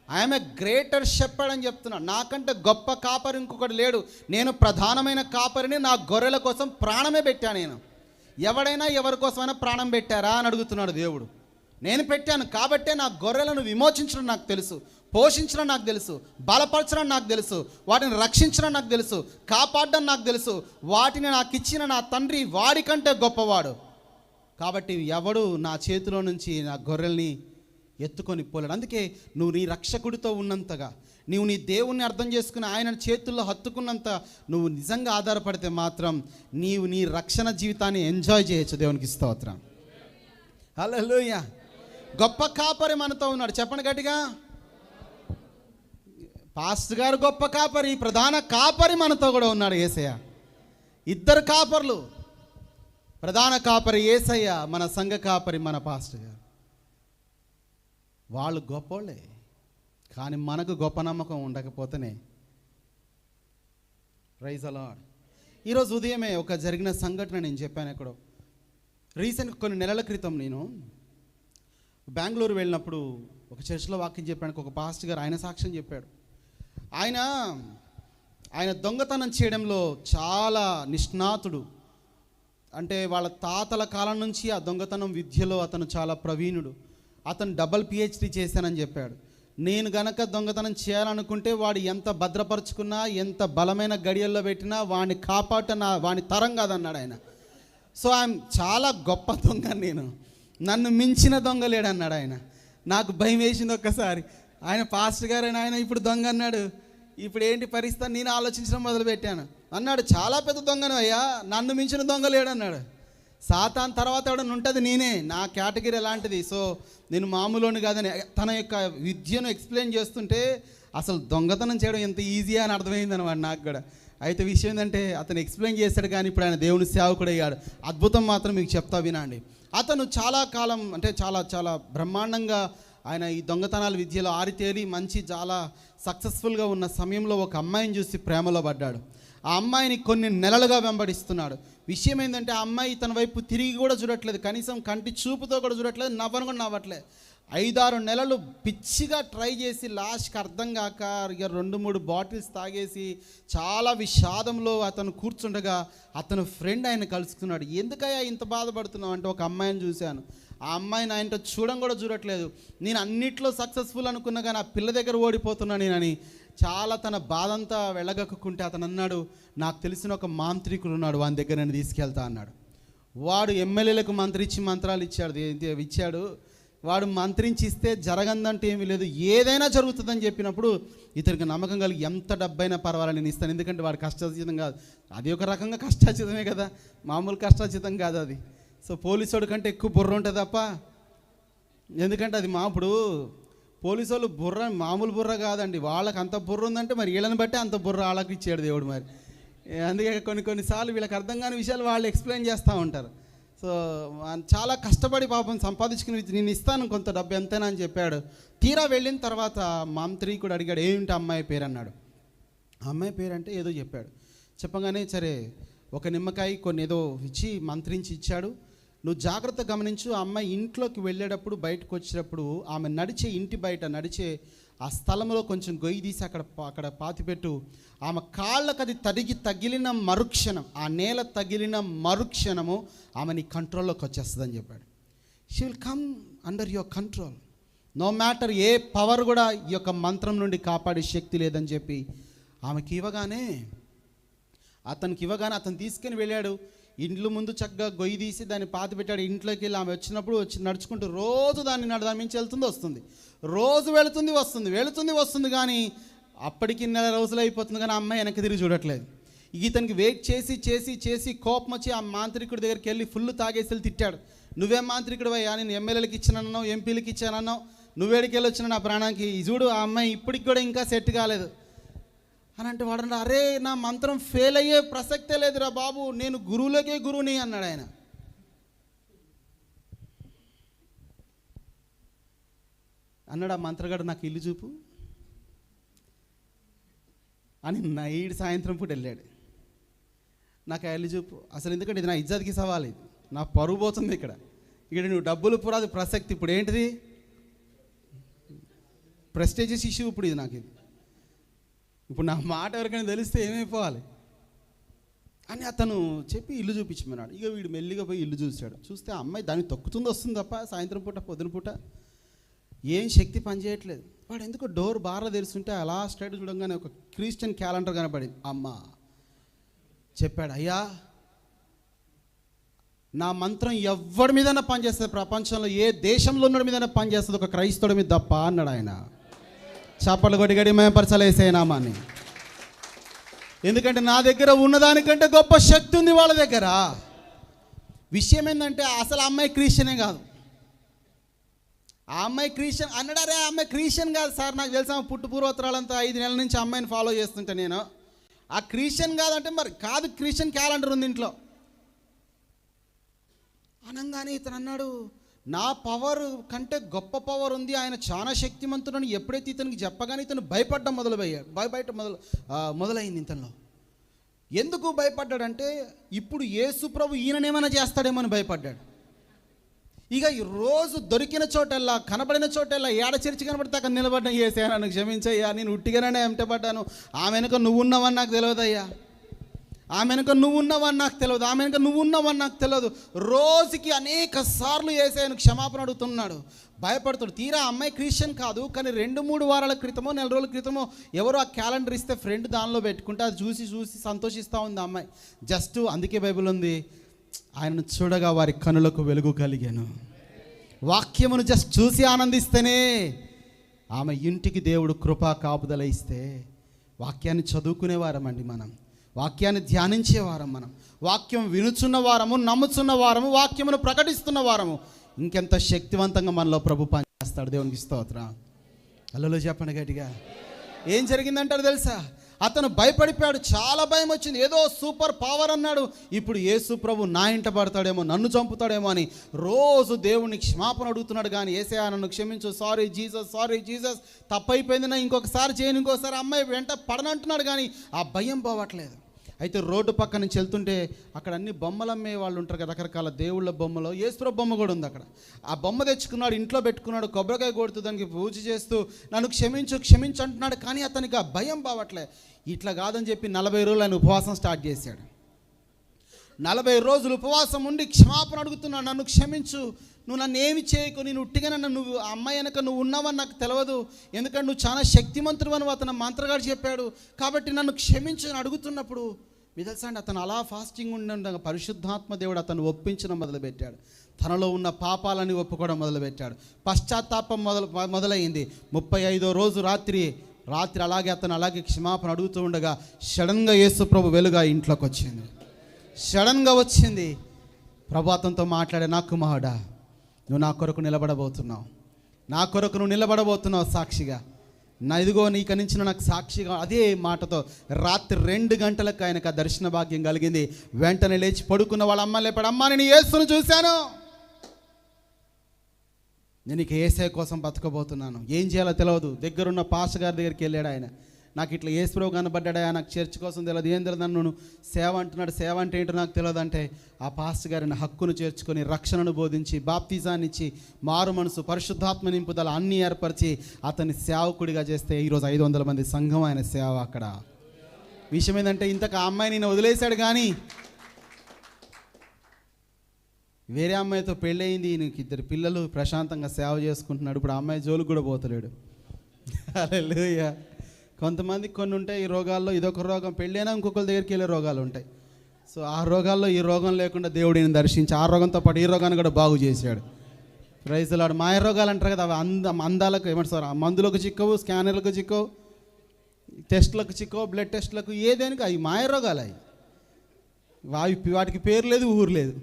ఐఎమ్ ఏ గ్రేటర్ షెపర్డ్ అని చెప్తున్నాడు. నాకంటే గొప్ప కాపరి ఇంకొకటి లేడు, నేను ప్రధానమైన కాపరిని, నా గొర్రెల కోసం ప్రాణమే పెట్టాను. నేను ఎవడైనా ఎవరి కోసమైనా ప్రాణం పెట్టారా అని అడుగుతున్నాడు దేవుడు. నేను పెట్టాను కాబట్టే నా గొర్రెలను విమోచించడం నాకు తెలుసు, పోషించడం నాకు తెలుసు, బలపరచడం నాకు తెలుసు, వాటిని రక్షించడం నాకు తెలుసు, కాపాడడం నాకు తెలుసు. వాటిని నాకు ఇచ్చిన నా తండ్రి వాడికంటే గొప్పవాడు. కాబట్టి ఎవడు నా చేతిలో నుంచి నా గొర్రెల్ని ఎత్తుకొని పోలేడు. అందుకే నువ్వు నీ రక్షకుడితో ఉన్నంతగా, నువ్వు నీ దేవుణ్ణి అర్థం చేసుకుని ఆయన చేతుల్లో హత్తుకున్నంత నువ్వు నిజంగా ఆధారపడితే మాత్రం నీవు నీ రక్షణ జీవితాన్ని ఎంజాయ్ చేయొచ్చు. దేవునికి స్తోత్రం. హల్లెలూయా. గొప్ప కాపరి మనతో ఉన్నాడు. చెప్పండి గట్టిగా. పాస్టర్ గారు గొప్ప కాపరి, ప్రధాన కాపరి మనతో కూడా ఉన్నాడు యేసయ్య. ఇద్దరు కాపర్లు, ప్రధాన కాపరి యేసయ్య, మన సంఘ కాపరి మన పాస్టర్ గారు. వాళ్ళు గొప్పోళ్ళే, కానీ మనకు గొప్ప నమ్మకం ఉండకపోతేనే. Praise the lord. ఈరోజు ఉదయమే ఒక జరిగిన సంఘటన నేను చెప్పాను ఎక్కడో. రీసెంట్గా కొన్ని నెలల క్రితం నేను బెంగళూరు వెళ్ళినప్పుడు ఒక చర్చిలో వాక్యం చెప్పాను. ఒక పాస్టర్ గారు ఆయన సాక్ష్యం చెప్పాడు. ఆయన దొంగతనం చేయడంలో చాలా నిష్ణాతుడు. అంటే వాళ్ళ తాతల కాలం నుంచి ఆ దొంగతనం విద్యలో అతను చాలా ప్రవీణుడు. అతను డబుల్ PhD చేశానని చెప్పాడు. నేను గనక దొంగతనం చేయాలనుకుంటే వాడు ఎంత భద్రపరుచుకున్నా, ఎంత బలమైన గడియల్లో పెట్టినా వాడిని వాని తరం కాదన్నాడు ఆయన. సో ఆయన చాలా గొప్ప దొంగ, నేను నన్ను మించిన దొంగ లేడన్నాడు ఆయన. నాకు భయం వేసింది ఒక్కసారి. ఆయన పాస్టర్ గారు ఆయన ఇప్పుడు దొంగ అన్నాడు. ఇప్పుడు ఏంటి పరిస్థితి నేను ఆలోచించడం మొదలుపెట్టాను. అన్నాడు చాలా పెద్ద దొంగను అయ్యా, నన్ను మించిన దొంగ లేడన్నాడు. సాతాన్ తర్వాత ఎవడన్నా ఉంటుంది, నేనే, నా కేటగిరీ ఎలాంటిది. సో నేను మామూలుని కాదని తన యొక్క విద్యను ఎక్స్ప్లెయిన్ చేస్తుంటే అసలు దొంగతనం చేయడం ఎంత ఈజీ అని అర్థమైంది అనమాట నాకు కూడా. అయితే విషయం ఏంటంటే అతను ఎక్స్ప్లెయిన్ చేశాడు, కానీ ఇప్పుడు ఆయన దేవుని సేవకుడు అయ్యాడు. అద్భుతం మాత్రం మీకు చెప్తా వినండి. అతను చాలా కాలం అంటే చాలా బ్రహ్మాండంగా ఆయన ఈ దొంగతనాల విద్యలో ఆరితేరి మంచి చాలా సక్సెస్ఫుల్గా ఉన్న సమయంలో ఒక అమ్మాయిని చూసి ప్రేమలో పడ్డాడు. ఆ అమ్మాయిని కొన్ని నెలలుగా వెంబడిస్తున్నాడు. విషయం ఏంటంటే ఆ అమ్మాయి తన వైపు తిరిగి కూడా చూడట్లేదు, కనీసం కంటి చూపుతో కూడా చూడట్లేదు, నవ్వను కూడా నవ్వట్లేదు. 5-6 నెలలు పిచ్చిగా ట్రై చేసి లాస్ట్కి అర్థం కాక ఇక 2-3 బాటిల్స్ తాగేసి చాలా విషాదంలో అతను కూర్చుండగా అతను ఫ్రెండ్ ఆయన కలుసుకున్నాడు. ఎందుకయ్యా ఇంత బాధపడుతున్నావు అంటే, ఒక అమ్మాయిని చూశాను, ఆ అమ్మాయిని ఆయనతో చూడట్లేదు, నేను అన్నిట్లో సక్సెస్ఫుల్ అనుకున్నా కానీ ఆ పిల్ల దగ్గర ఓడిపోతున్నా నేనని చాలా తన బాధంతా వెళ్ళగక్కుంటే అతను అన్నాడు, నాకు తెలిసిన ఒక మాంత్రికుడు ఉన్నాడు, వాని దగ్గర నేను తీసుకెళ్తా అన్నాడు. వాడు ఎమ్మెల్యేలకు మంత్రాలు ఇచ్చాడు. వాడు మంత్రించి ఇస్తే జరగందంటే ఏమీ లేదు, ఏదైనా జరుగుతుందని చెప్పినప్పుడు ఇతనికి నమ్మకం కలిగి ఎంత డబ్బైనా పర్వాలని నేను ఇస్తాను, ఎందుకంటే వాడు కష్టార్జితం కాదు, అది ఒక రకంగా కష్టార్జితమే కదా, మామూలు కష్టార్జితం కాదు అది. సో పోలీసోడు కంటే ఎక్కువ బుర్ర ఉంటుంది తప్ప, ఎందుకంటే అది ఇప్పుడు పోలీసు వాళ్ళు బుర్ర మామూలు బుర్ర కాదండి, వాళ్ళకి అంత బుర్ర ఉందంటే మరి వీళ్ళని బట్టి అంత బుర్ర వాళ్ళకి ఇచ్చాడు దేవుడు మరి. అందుకే కొన్నిసార్లు వీళ్ళకి అర్థం కాని విషయాలు వాళ్ళు ఎక్స్ప్లెయిన్ చేస్తూ ఉంటారు. సో చాలా కష్టపడి పాపం సంపాదించుకుని నేను ఇస్తాను కొంత డబ్బు ఎంతైనా అని చెప్పాడు. తీరా వెళ్ళిన తర్వాత మాంత్రికుడు అడిగాడు, ఏమిటి అమ్మాయి పేరు అన్నాడు. అమ్మాయి పేరు అంటే ఏదో చెప్పాడు. చెప్పగానే సరే ఒక నిమ్మకాయ కొన్ని ఏదో ఇచ్చి మంత్రించి ఇచ్చాడు. నువ్వు జాగ్రత్త గమనించు, ఆ అమ్మాయి ఇంట్లోకి వెళ్ళేటప్పుడు బయటకు వచ్చేటప్పుడు ఆమె నడిచే ఇంటి బయట నడిచే ఆ స్థలంలో కొంచెం గొయ్యి తీసి అక్కడ పాతిపెట్టు. ఆమె కాళ్ళకు అది తగిలిన మరుక్షణం, ఆ నేల తగిలిన మరుక్షణము ఆమె నీ కంట్రోల్లోకి వచ్చేస్తుందని చెప్పాడు. She will come under your control. No matter ఏ పవర్ కూడా ఈ యొక్క మంత్రం నుండి కాపాడే శక్తి లేదని చెప్పి ఆమెకి ఇవ్వగానే అతను తీసుకుని వెళ్ళాడు. ఇండ్లు ముందు చక్కగా గొయ్యి తీసి దాన్ని పాతి పెట్టాడు. ఇంట్లోకి వెళ్ళి ఆమె వచ్చినప్పుడు నడుచుకుంటూ రోజు దాని మించి వెళ్తుంది వస్తుంది, రోజు వెళుతుంది వస్తుంది. కానీ అప్పటికి 4 రోజులు అయిపోతుంది కానీ ఆ అమ్మాయి వెనక్కి తిరిగి చూడట్లేదు. ఇతనికి వెయిట్ చేసి కోపం వచ్చి ఆ మాంత్రికుడి దగ్గరికి వెళ్ళి ఫుల్ తాగేసి వెళ్ళి తిట్టాడు. నువ్వేం మాంత్రికుడు అయ్యా, నేను ఎమ్మెల్యేలకు ఇచ్చానన్నావు, ఎంపీలకు ఇచ్చానన్నావు, నువ్వేడికి వెళ్ళి వచ్చిన నా ప్రాణానికి, చూడు ఆ అమ్మాయి ఇప్పటికి కూడా ఇంకా సెట్ కాలేదు అని అంటే వాడు, అరే నా మంత్రం ఫెయిల్ అయ్యే ప్రసక్తే లేదురా బాబు, నేను గురువులకే గురువుని అన్నాడు ఆయన. అన్నాడు ఆ మంత్రగాడు, నాకు ఇల్లు చూపు అని నైట్ సాయంత్రం పూట వెళ్ళాడు. నాకు ఆ ఇల్లు చూపు అసలు, ఎందుకంటే ఇది నా ఇజ్జత్కి సవాల్, ఇది నా పరువు పోతుంది ఇక్కడ నువ్వు డబ్బులు పురాది ప్రసక్తి, ఇప్పుడు ఏంటిది ప్రెస్టేజియస్ ఇష్యూ, ఇప్పుడు ఇది నాకు ఇది, ఇప్పుడు నా మాట ఎవరికైనా తెలిస్తే ఏమైపోవాలి అని అతను చెప్పి ఇల్లు చూపించమన్నాడు. ఇక వీడు మెల్లిగా పోయి ఇల్లు చూశాడు. చూస్తే ఆ అమ్మాయి దాన్ని తొక్కుతుంది వస్తుంది తప్ప సాయంత్రం పూట పొద్దున పూట ఏం శక్తి పనిచేయట్లేదు. వాడు ఎందుకో డోర్ బార్లో తెరుస్తుంటే అలా స్ట్రైట్ చూడంగానే ఒక క్రిస్టియన్ క్యాలెండర్ కనపడింది. అమ్మ చెప్పాడు, అయ్యా నా మంత్రం ఎవరి మీదైనా పనిచేస్తుంది, ప్రపంచంలో ఏ దేశంలో ఉన్న మీదైనా పనిచేస్తుంది, ఒక క్రైస్తవుడి మీద తప్ప అన్నాడు ఆయన. చాపలు గడి మేపరచలేసే నామాన్ని. ఎందుకంటే నా దగ్గర ఉన్నదానికంటే గొప్ప శక్తి ఉంది వాళ్ళ దగ్గర. విషయం ఏంటంటే అసలు ఆ అమ్మాయి క్రిస్టియనే కాదు. ఆ అమ్మాయి క్రిస్టియన్ అన్నాడు. అరే ఆ అమ్మాయి క్రిస్టియన్ కాదు సార్, నాకు తెలుసా పుట్టు పూర్వోత్తరాలంతా 5 నెలల నుంచి అమ్మాయిని ఫాలో చేస్తుంటే నేను. ఆ క్రిస్టియన్ కాదంటే మరి కాదు, క్రిస్టియన్ క్యాలెండర్ ఉంది ఇంట్లో అనగానే ఇతను అన్నాడు, నా పవర్ కంటే గొప్ప పవర్ ఉంది, ఆయన చాలా శక్తిమంతుడని ఎప్పుడైతే ఇతనికి చెప్పగానే ఇతను భయపడ్డం మొదలైంది ఇతనిలో. ఎందుకు భయపడ్డాడంటే ఇప్పుడు యేసు ప్రభు ఈయననేమైనా చేస్తాడేమో అని భయపడ్డాడు. ఇక ఈ రోజు దొరికిన చోటల్లా కనబడిన చోటల్లా ఏడ చర్చి కనబడితే అక్కడ నిలబడ్డా, యేసయ్యా నన్ను క్షమించయ్యా, నేను ఉట్టిగానే ఎంటపడ్డాను, ఆమె వెనుక నువ్వు ఉన్నావని నాకు తెలియదయ్యా, ఆమె వెనుక నువ్వు ఉన్నావని నాకు తెలియదు, రోజుకి అనేక సార్లు యేసయ్యను క్షమాపణ అడుగుతున్నాడు, భయపడుతాడు. తీరా అమ్మాయి క్రిస్టియన్ కాదు, కానీ 2-3 వారాల క్రితమో 4 రోజుల క్రితమో ఎవరో ఆ క్యాలెండర్ ఇస్తే ఫ్రెండ్ దానిలో పెట్టుకుంటే అది చూసి సంతోషిస్తూ ఉంది అమ్మాయి. జస్ట్ అందుకే బైబిల్ ఉంది, ఆయనను చూడగా వారి కనులకు వెలుగు కలిగాను. వాక్యమును జస్ట్ చూసి ఆనందిస్తేనే ఆమె ఇంటికి దేవుడు కృపా కాపుదల ఇస్తే, వాక్యాన్ని చదువుకునేవారమండి మనం, వాక్యాన్ని ధ్యానించేవారం మనం, వాక్యం వినుచున్న వారము, నమ్ముచున్న వారము, వాక్యమును ప్రకటిస్తున్న వారము, ఇంకెంత శక్తివంతంగా మనలో ప్రభు పనిచేస్తాడు. దేవునికి స్తోత్రం. హల్లెలూయా చెప్పండి గట్టిగా. ఏం జరిగిందంటారు తెలుసా? అతను భయపడిపోయాడు, చాలా భయం వచ్చింది. ఏదో సూపర్ పవర్ అన్నాడు. ఇప్పుడు యేసు ప్రభు నా ఇంట పడతాడేమో, నన్ను చంపుతాడేమో అని రోజు దేవుని క్షమాపణ అడుగుతున్నాడు. కానీ యేసయ్యా నన్ను క్షమించు, సారీ జీసస్ తప్పైపోయింది, నా ఇంకొకసారి చేయను, ఇంకోసారి అమ్మాయి వెంట పడనంటున్నాడు. కానీ ఆ భయం పోవట్లేదు. అయితే రోడ్డు పక్క నుంచి వెళ్తుంటే అక్కడ అన్ని బొమ్మలు అమ్మే వాళ్ళు ఉంటారు కదా, రకరకాల దేవుళ్ళ బొమ్మలో యేసు బొమ్మ కూడా ఉంది అక్కడ. ఆ బొమ్మ తెచ్చుకున్నాడు, ఇంట్లో పెట్టుకున్నాడు, కొబ్బరికాయ కొడుతూ దానికి పూజ చేస్తూ నన్ను క్షమించు అంటున్నాడు. కానీ అతనికి ఆ భయం పోవట్లే. ఇట్లా కాదని చెప్పి 40 రోజులు ఆయన ఉపవాసం స్టార్ట్ చేశాడు. 40 రోజులు ఉపవాసం ఉండి క్షమాపణ అడుగుతున్నాడు, నన్ను క్షమించు, నువ్వు నన్ను ఏమి చేయకు, నేను ఉట్టిగా నువ్వు అమ్మాయి వెనక నువ్వు ఉన్నావని నాకు తెలియదు, ఎందుకంటే నువ్వు చాలా శక్తిమంతుడు అని అతను మంత్రగాడు చెప్పాడు, కాబట్టి నన్ను క్షమించు అని అడుగుతున్నప్పుడు మీకు తెలుసా అండి, అతను అలా ఫాస్టింగ్ ఉండగా పరిశుద్ధాత్మ దేవుడు అతను ఒప్పించడం మొదలుపెట్టాడు. తనలో ఉన్న పాపాలని ఒప్పుకోవడం మొదలుపెట్టాడు. పశ్చాత్తాపం మొదలైంది. 35వ రోజు రాత్రి అలాగే అతను అలాగే క్షమాపణ అడుగుతూ ఉండగా సడన్గా యేసు ప్రభు వెలుగా ఇంట్లోకి వచ్చింది. సడన్గా వచ్చింది. ప్రభు అతనితో మాట్లాడే, నా కుమారుడా నువ్వు నా కొరకు నిలబడబోతున్నావు, సాక్షిగా నా ఇదిగో నీక నుంచి నాకు సాక్షిగా, అదే మాటతో రాత్రి 2 గంటలకు ఆయనకు ఆ దర్శన భాగ్యం కలిగింది. వెంటనే లేచి పడుకున్న వాళ్ళ అమ్మ లేపాడు, అమ్మ నేను యేసును చూశాను, నేను ఇక యేసే కోసం బతకబోతున్నాను, ఏం చేయాలో తెలియదు. దగ్గరున్న పాస్టర్ గారి దగ్గరికి వెళ్ళాడు ఆయన, నాకు ఇట్లా యేసుప్రభు కనబడ్డాడా, నాకు చర్చ్ కోసం తెలియదు, ఏం తెలియదు, నన్ను సేవ అంటున్నాడు, సేవ అంటే ఏంటో నాకు తెలియదు అంటే ఆ పాస్టర్ గారిని హక్కును చేర్చుకొని రక్షణను బోధించి బాప్తిజాన్ని ఇచ్చి మారు మనసు పరిశుద్ధాత్మ నింపుదల అన్నీ ఏర్పరిచి అతన్ని సేవకుడిగా చేస్తే ఈరోజు 500 మంది సంఘం ఆయన సేవ. అక్కడ విషయం ఏంటంటే ఇంతకు ఆ అమ్మాయి నేను వదిలేశాడు, కానీ వేరే అమ్మాయితో పెళ్ళయింది, నీకు 2 పిల్లలు, ప్రశాంతంగా సేవ చేసుకుంటున్నాడు. ఇప్పుడు ఆ అమ్మాయి జోలికి కూడా పోతలేడు. హల్లెలూయా. కొంతమందికి కొన్ని ఉంటాయి ఈ రోగాల్లో, ఇదొక రోగం, పెళ్ళైనా ఇంకొకరి దగ్గరికి వెళ్ళే రోగాలు ఉంటాయి. సో ఆ రోగాల్లో ఈ రోగం లేకుండా దేవుడు ఈయన దర్శించి ఆ రోగంతో పాటు ఈ రోగాన్ని కూడా బాగు చేశాడు. Praise lord. మాయ రోగాలు అంటారు కదా, అవి అందాలకు ఏమంటారు, మందులకు చిక్కవు, స్కానర్లకు చిక్కవు, టెస్టులకు చిక్కవు, బ్లడ్ టెస్టులకు, ఏదేనికి అవి మాయ రోగాలు. అవి వాటికి పేరు లేదు, ఊరు లేదు,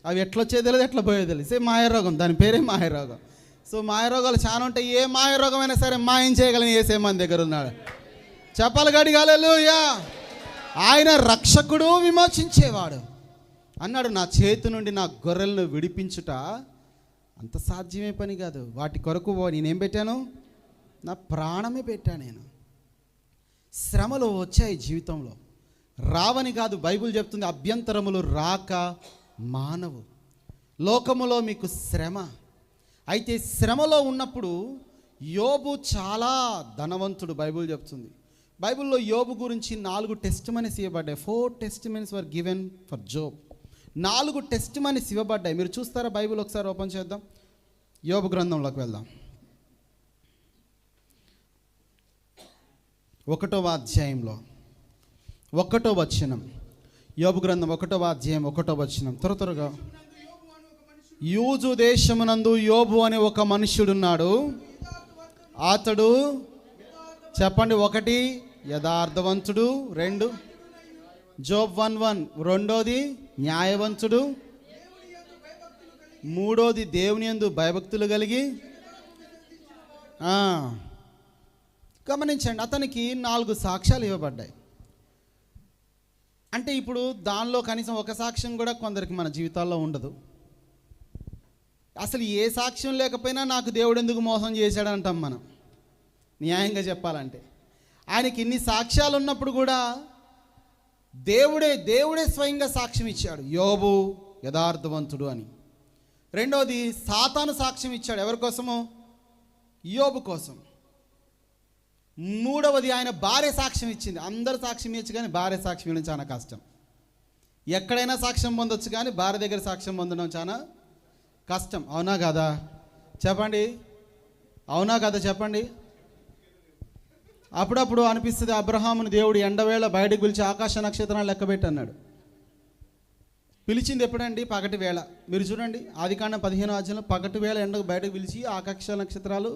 అవి ఎట్లా వచ్చేది లేదు, ఎట్లా పోయేది లేదు. సే మాయ రోగం, దాని పేరే మాయ రోగం. సో మాయ రోగాలు చాలా ఉంటాయి. ఏ మాయ రోగమైనా సరే మాయం చేయగలని యేసే మన దగ్గర ఉన్నాడు. చెప్పాలి గట్టిగా హల్లెలూయా. ఆయన రక్షకుడు, విమోచించేవాడు. అన్నాడు, నా చేతి నుండి నా గొర్రెలను విడిపించుట అంత సాధ్యమే పని కాదు, వాటి కొరకు నేనేం పెట్టాను, నా ప్రాణమే పెట్టాను. నేను శ్రమలు వచ్చాయి జీవితంలో, రావని కాదు, బైబిల్ చెప్తుంది అభ్యంతరములు రాక మానవు. లోకములో మీకు శ్రమ. అయితే శ్రమలో ఉన్నప్పుడు యోబు చాలా ధనవంతుడు, బైబిల్ చెప్తుంది. బైబిల్లో యోబు గురించి 4 టెస్టిమనీస్ ఇవ్వబడ్డాయి. 4 testimonies were given for Job. 4 testimonies ఇవ్వబడ్డాయి. మీరు చూస్తారా బైబిల్? ఒకసారి ఓపెన్ చేద్దాం, యోబు గ్రంథంలోకి వెళ్దాం. 1వ అధ్యాయంలో 1వ వచనం, యోబు గ్రంథం 1వ అధ్యాయం 1వ వచనం. త్వరగా. యూజు దేశమునందు యోబు అనే ఒక మనుష్యుడున్నాడు. అతడు, చెప్పండి, 1 యథార్థవంతుడు, 2 జోబ్ 1:1, రెండోది న్యాయవంతుడు, మూడోది దేవుని యందు భయభక్తులు కలిగి. గమనించండి, అతనికి 4 సాక్ష్యాలు ఇవ్వబడ్డాయి. అంటే ఇప్పుడు దానిలో కనీసం ఒక సాక్ష్యం కూడా కొందరికి మన జీవితాల్లో ఉండదు. అసలు ఏ సాక్ష్యం లేకపోయినా నాకు దేవుడు ఎందుకు మోసం చేశాడు అంటాం మనం, న్యాయంగా చెప్పాలంటే. ఆయనకి ఇన్ని సాక్ష్యాలు ఉన్నప్పుడు కూడా దేవుడే స్వయంగా సాక్ష్యం ఇచ్చాడు, యోబు యథార్థవంతుడు అని. రెండోది సాతాను సాక్ష్యం ఇచ్చాడు, ఎవరి కోసము? యోబు కోసం. మూడవది ఆయన భార్య సాక్ష్యం ఇచ్చింది. అందరు సాక్ష్యం ఇచ్చు కానీ భార్య సాక్ష్యం ఇవ్వడం చాలా కష్టం. ఎక్కడైనా సాక్ష్యం పొందొచ్చు కానీ భార్య దగ్గర సాక్ష్యం పొందడం చాలా కష్టం. అవునా కదా చెప్పండి, అవునా కదా చెప్పండి. అప్పుడప్పుడు అనిపిస్తుంది, అబ్రహాముని దేవుడు ఎండవేళ బయటకు పిలిచి ఆకాశ నక్షత్రాలు లెక్కబెట్టి అన్నాడు. పిలిచింది ఎప్పుడండి? పగటి వేళ. మీరు చూడండి, ఆదికాండం 15వ అధ్యాయంలో పగటి వేళ ఎండకు బయటకు పిలిచి ఆకాశ నక్షత్రాలు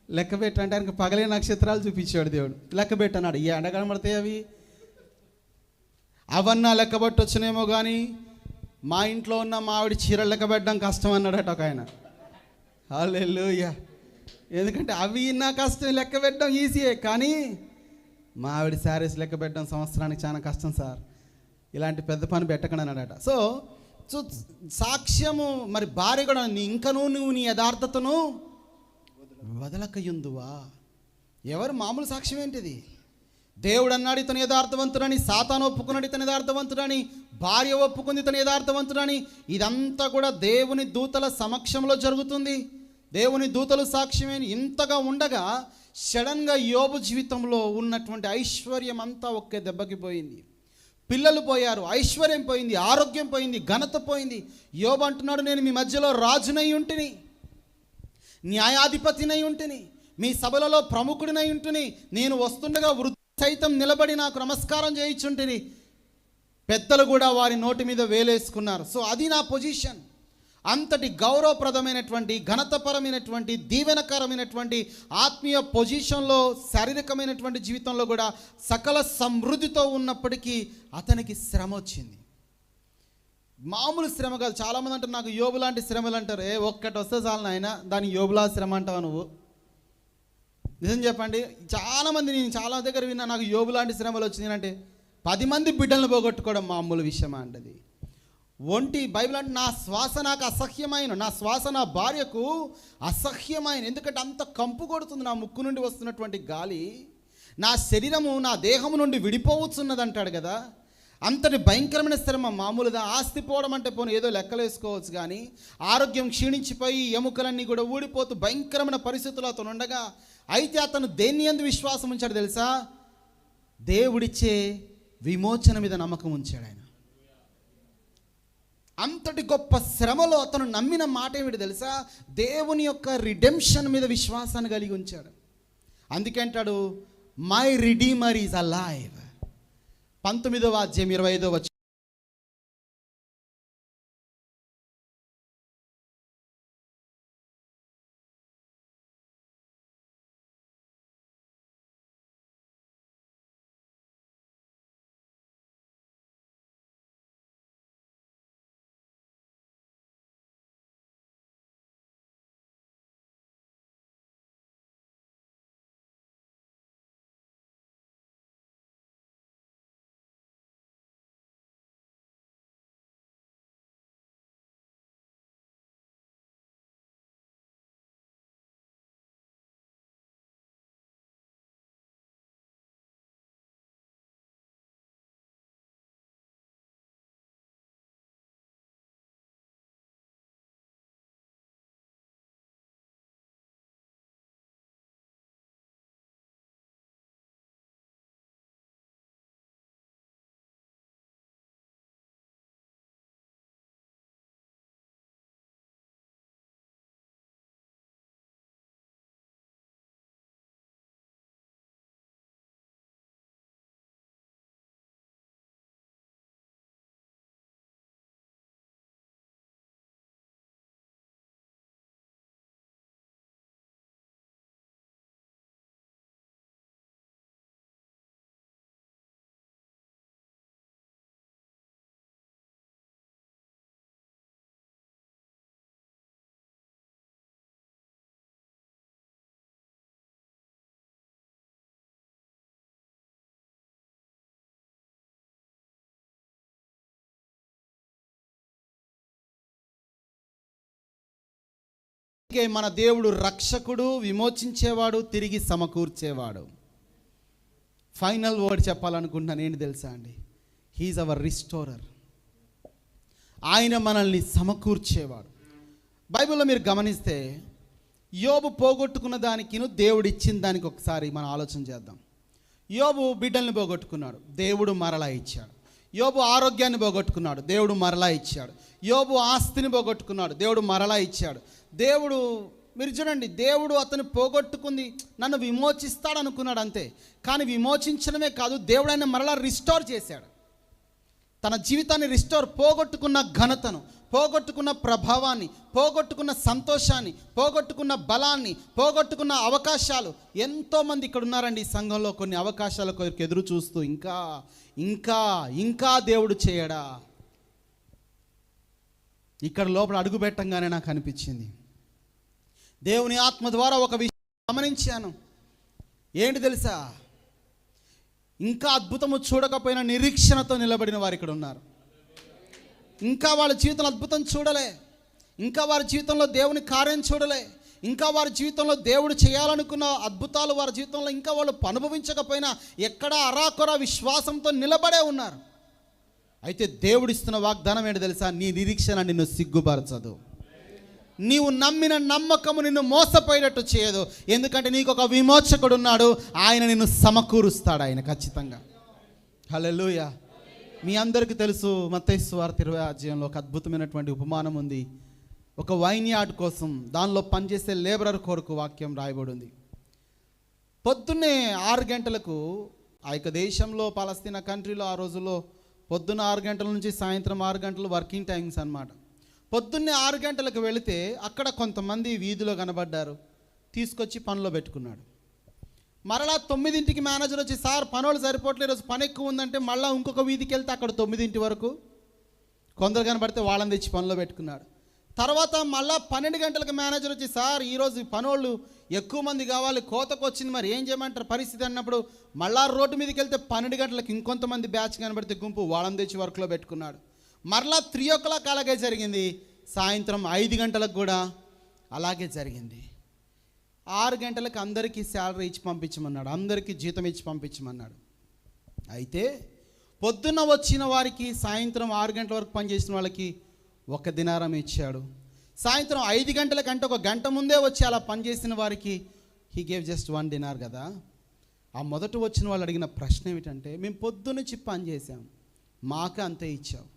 లెక్కబెట్టి అంటే ఆయనకు పగలే నక్షత్రాలు చూపించాడు దేవుడు. లెక్కబెట్టి అన్నాడు. ఈ ఎండ కనబడతాయి అవి, అవన్నా లెక్కబట్టి వచ్చినేమో కానీ మా ఇంట్లో ఉన్న మావిడి చీరలు లెక్కబెట్టడం కష్టం అన్నాడట ఒక ఆయన. హల్లెలూయా. ఎందుకంటే అవి నా కష్టం, లెక్క పెట్టడం ఈజీయే, కానీ మావిడి శారీస్ లెక్క పెట్టడం సంవత్సరానికి చాలా కష్టం సార్, ఇలాంటి పెద్ద పని పెట్టకండి అన్నాడట. సో సాక్ష్యము మరి భార్య కూడా, ఇంకనూ నువ్వు నీ యథార్థతను వదలకయుందువా. ఎవరు మామూలు సాక్ష్యం ఏంటిది? దేవుడు అన్నాడు ఇతను యథార్థవంతుడని, సాతాను ఒప్పుకున్నాడు ఇతను యథార్థవంతుడని, భార్య ఒప్పుకుంది ఇతను యథార్థవంతుడని. ఇదంతా కూడా దేవుని దూతల సమక్షంలో జరుగుతుంది, దేవుని దూతలు సాక్ష్యమే. ఇంతగా ఉండగా సడన్గా యోబు జీవితంలో ఉన్నటువంటి ఐశ్వర్యం అంతా ఒకే దెబ్బకి పోయింది. పిల్లలు పోయారు, ఐశ్వర్యం పోయింది, ఆరోగ్యం పోయింది, ఘనత పోయింది. యోబు అంటున్నాడు, నేను మీ మధ్యలో రాజునై ఉంటిని, న్యాయాధిపతినై ఉంటిని, మీ సభలలో ప్రముఖుడినై ఉంటిని, నేను వస్తుండగా వృద్ధి సైతం నిలబడి నాకు నమస్కారం చేయించుంటిని, పెద్దలు కూడా వారి నోటి మీద వేలేసుకున్నారు. సో అది నా పొజిషన్. అంతటి గౌరవప్రదమైనటువంటి, ఘనతపరమైనటువంటి, దీవెనకరమైనటువంటి ఆత్మీయ పొజిషన్లో, శారీరకమైనటువంటి జీవితంలో కూడా సకల సమృద్ధితో ఉన్నప్పటికీ అతనికి శ్రమ వచ్చింది. మామూలు శ్రమ కాదు. చాలామంది అంటారు నాకు యోబు లాంటి శ్రమలు అంటారు. ఒక్కటి వస్తే చాలు నాయన, దాని యోబులా శ్రమ అంటావా నువ్వు? నిజం చెప్పండి, చాలామంది, నేను చాలా దగ్గర విన్నా, నాకు యోబు లాంటి శ్రమలు వచ్చింది అంటే 10 మంది బిడ్డలను పోగొట్టుకోవడం మామూలు విషయమా అంటది. బైబిల్ అంటే నా శ్వాస నాకు అసహ్యమైన, నా శ్వాస నా భార్యకు అసహ్యమైన, ఎందుకంటే అంత కంపు కొడుతుంది నా ముక్కు నుండి వస్తున్నటువంటి గాలి, నా శరీరము నా దేహము నుండి విడిపోవచ్చున్నది అంటాడు కదా. అంతటి భయంకరమైన శ్రమ మామూలుగా. ఆస్తి పోవడం అంటే పోనీ ఏదో లెక్కలు వేసుకోవచ్చు, కానీ ఆరోగ్యం క్షీణించిపోయి ఎముకలన్నీ కూడా ఊడిపోతూ భయంకరమైన పరిస్థితులు అతను ఉండగా, అయితే అతను దేన్ని యందు విశ్వాసం ఉంచాడు తెలుసా? దేవుడిచ్చే విమోచన మీద నమ్మకం ఉంచాడు ఆయన. అంతటి గొప్ప శ్రమలో అతను నమ్మిన మాట ఏమిటి తెలుసా? దేవుని యొక్క రిడెంప్షన్ మీద విశ్వాసాన్ని కలిగి ఉంచాడు. అందుకే అంటాడు, మై రిడీమర్ ఈజ్ అలైవ్. 19వ అధ్యాయం 25వ వచనం. మన దేవుడు రక్షకుడు, విమోచించేవాడు, తిరిగి సమకూర్చేవాడు. ఫైనల్ వర్డ్ చెప్పాలనుకుంటున్నాను, ఏంటి తెలుసా అండి? He is our restorer. ఆయన మనల్ని సమకూర్చేవాడు. బైబిల్లో మీరు గమనిస్తే యోబు పోగొట్టుకున్న దానికిను దేవుడు ఇచ్చిన దానికి ఒకసారి మనం ఆలోచన చేద్దాం. యోబు బిడ్డల్ని పోగొట్టుకున్నాడు, దేవుడు మరలా ఇచ్చాడు. యోబు ఆరోగ్యాన్ని పోగొట్టుకున్నాడు, దేవుడు మరలా ఇచ్చాడు. యోబు ఆస్తిని పోగొట్టుకున్నాడు, దేవుడు మరలా ఇచ్చాడు. దేవుడు, మీరు చూడండి, దేవుడు అతను పోగొట్టుకుంది నన్ను విమోచిస్తాడు అనుకున్నాడు అంతే, కానీ విమోచించడమే కాదు, దేవుడు ఆయన మరలా రిస్టోర్ చేశాడు. తన జీవితాన్ని రిస్టోర్, పోగొట్టుకున్న ఘనతను, పోగొట్టుకున్న ప్రభావాన్ని, పోగొట్టుకున్న సంతోషాన్ని, పోగొట్టుకున్న బలాన్ని, పోగొట్టుకున్న అవకాశాలు. ఎంతోమంది ఇక్కడ ఉన్నారండి ఈ సంఘంలో, కొన్ని అవకాశాల కొరకు ఎదురు చూస్తూ ఇంకా ఇంకా ఇంకా దేవుడు చేయడా. ఇక్కడ లోపల అడుగు పెట్టంగానే నాకు అనిపించింది, దేవుని ఆత్మ ద్వారా ఒక విషయం గమనించాను. ఏంటి తెలుసా? ఇంకా అద్భుతము చూడకపోయినా నిరీక్షణతో నిలబడిన వారు ఇక్కడ ఉన్నారు. ఇంకా వాళ్ళ జీవితంలో అద్భుతం చూడలే, ఇంకా వారి జీవితంలో దేవుని కార్యం చూడలే, ఇంకా వారి జీవితంలో దేవుడు చేయాలనుకున్న అద్భుతాలు వారి జీవితంలో ఇంకా వాళ్ళు అనుభవించకపోయినా ఎక్కడ అరాకొర విశ్వాసంతో నిలబడే ఉన్నారు. అయితే దేవుడిస్తున్న వాగ్దానం ఏంటి తెలుసా? నీ నిరీక్షణ నిన్ను సిగ్గుపరచదు, నీవు నమ్మిన నమ్మకము నిన్ను మోసపోయేటట్టు చేయదు. ఎందుకంటే నీకు ఒక విమోచకుడు ఉన్నాడు, ఆయన నిన్ను సమకూరుస్తాడు, ఆయన ఖచ్చితంగా. హల్లెలూయా. మీ అందరికీ తెలుసు, మత్తయి సువార్త 20వ అధ్యాయంలో ఒక అద్భుతమైనటువంటి ఉపమానం ఉంది. ఒక వైన్ యార్డ్ కోసం, దానిలో పనిచేసే లేబరర్ కొరకు వాక్యం రాయబడి ఉంది. పొద్దున్నే 6 గంటలకు, ఆ యొక్క దేశంలో పాలస్తీనా కంట్రీలో ఆ రోజుల్లో పొద్దున్న 6 గంటల నుంచి సాయంత్రం 6 గంటలు వర్కింగ్ టైమ్స్ అన్నమాట. పొద్దున్నే 6 గంటలకు వెళితే అక్కడ కొంతమంది వీధిలో కనబడ్డారు, తీసుకొచ్చి పనిలో పెట్టుకున్నాడు. మరలా 9ంటికి మేనేజర్ వచ్చి, సార్ పనులు సరిపోవట్లేదు, ఈరోజు పని ఎక్కువ ఉందంటే మళ్ళీ ఇంకొక వీధికి వెళ్తే అక్కడ 9 వరకు కొందరు కనబడితే వాళ్ళని తెచ్చి పనిలో పెట్టుకున్నాడు. తర్వాత మళ్ళా 12 గంటలకు మేనేజర్ వచ్చి, సార్ ఈరోజు పనోళ్ళు ఎక్కువ మంది కావాలి, కోతకు వచ్చింది, మరి ఏం చేయమంటారు పరిస్థితి అన్నప్పుడు మళ్ళా రోడ్డు మీదకి వెళ్తే 12 గంటలకు ఇంకొంతమంది బ్యాచ్ కనబడితే గుంపు వాళ్ళని తెచ్చి వర్క్లో పెట్టుకున్నాడు. మరలా 3 అలాగే జరిగింది. సాయంత్రం 5 గంటలకు కూడా అలాగే జరిగింది. 6 గంటలకు అందరికీ శాలరీ ఇచ్చి పంపించమన్నాడు, అందరికీ జీతం ఇచ్చి పంపించమన్నాడు. అయితే పొద్దున్న వచ్చిన వారికి సాయంత్రం 6 గంటల వరకు పనిచేసిన వాళ్ళకి 1 దినారం ఇచ్చాడు. సాయంత్రం 5 గంటలకంటే 1 గంట ముందే వచ్చి అలా పనిచేసిన వారికి హీ గేవ్ జస్ట్ 1 dinar కదా. ఆ మొదట వచ్చిన వాళ్ళు అడిగిన ప్రశ్న ఏమిటంటే, మేము పొద్దున్నుంచి పని చేసాం, మాకు అంతే ఇచ్చావు.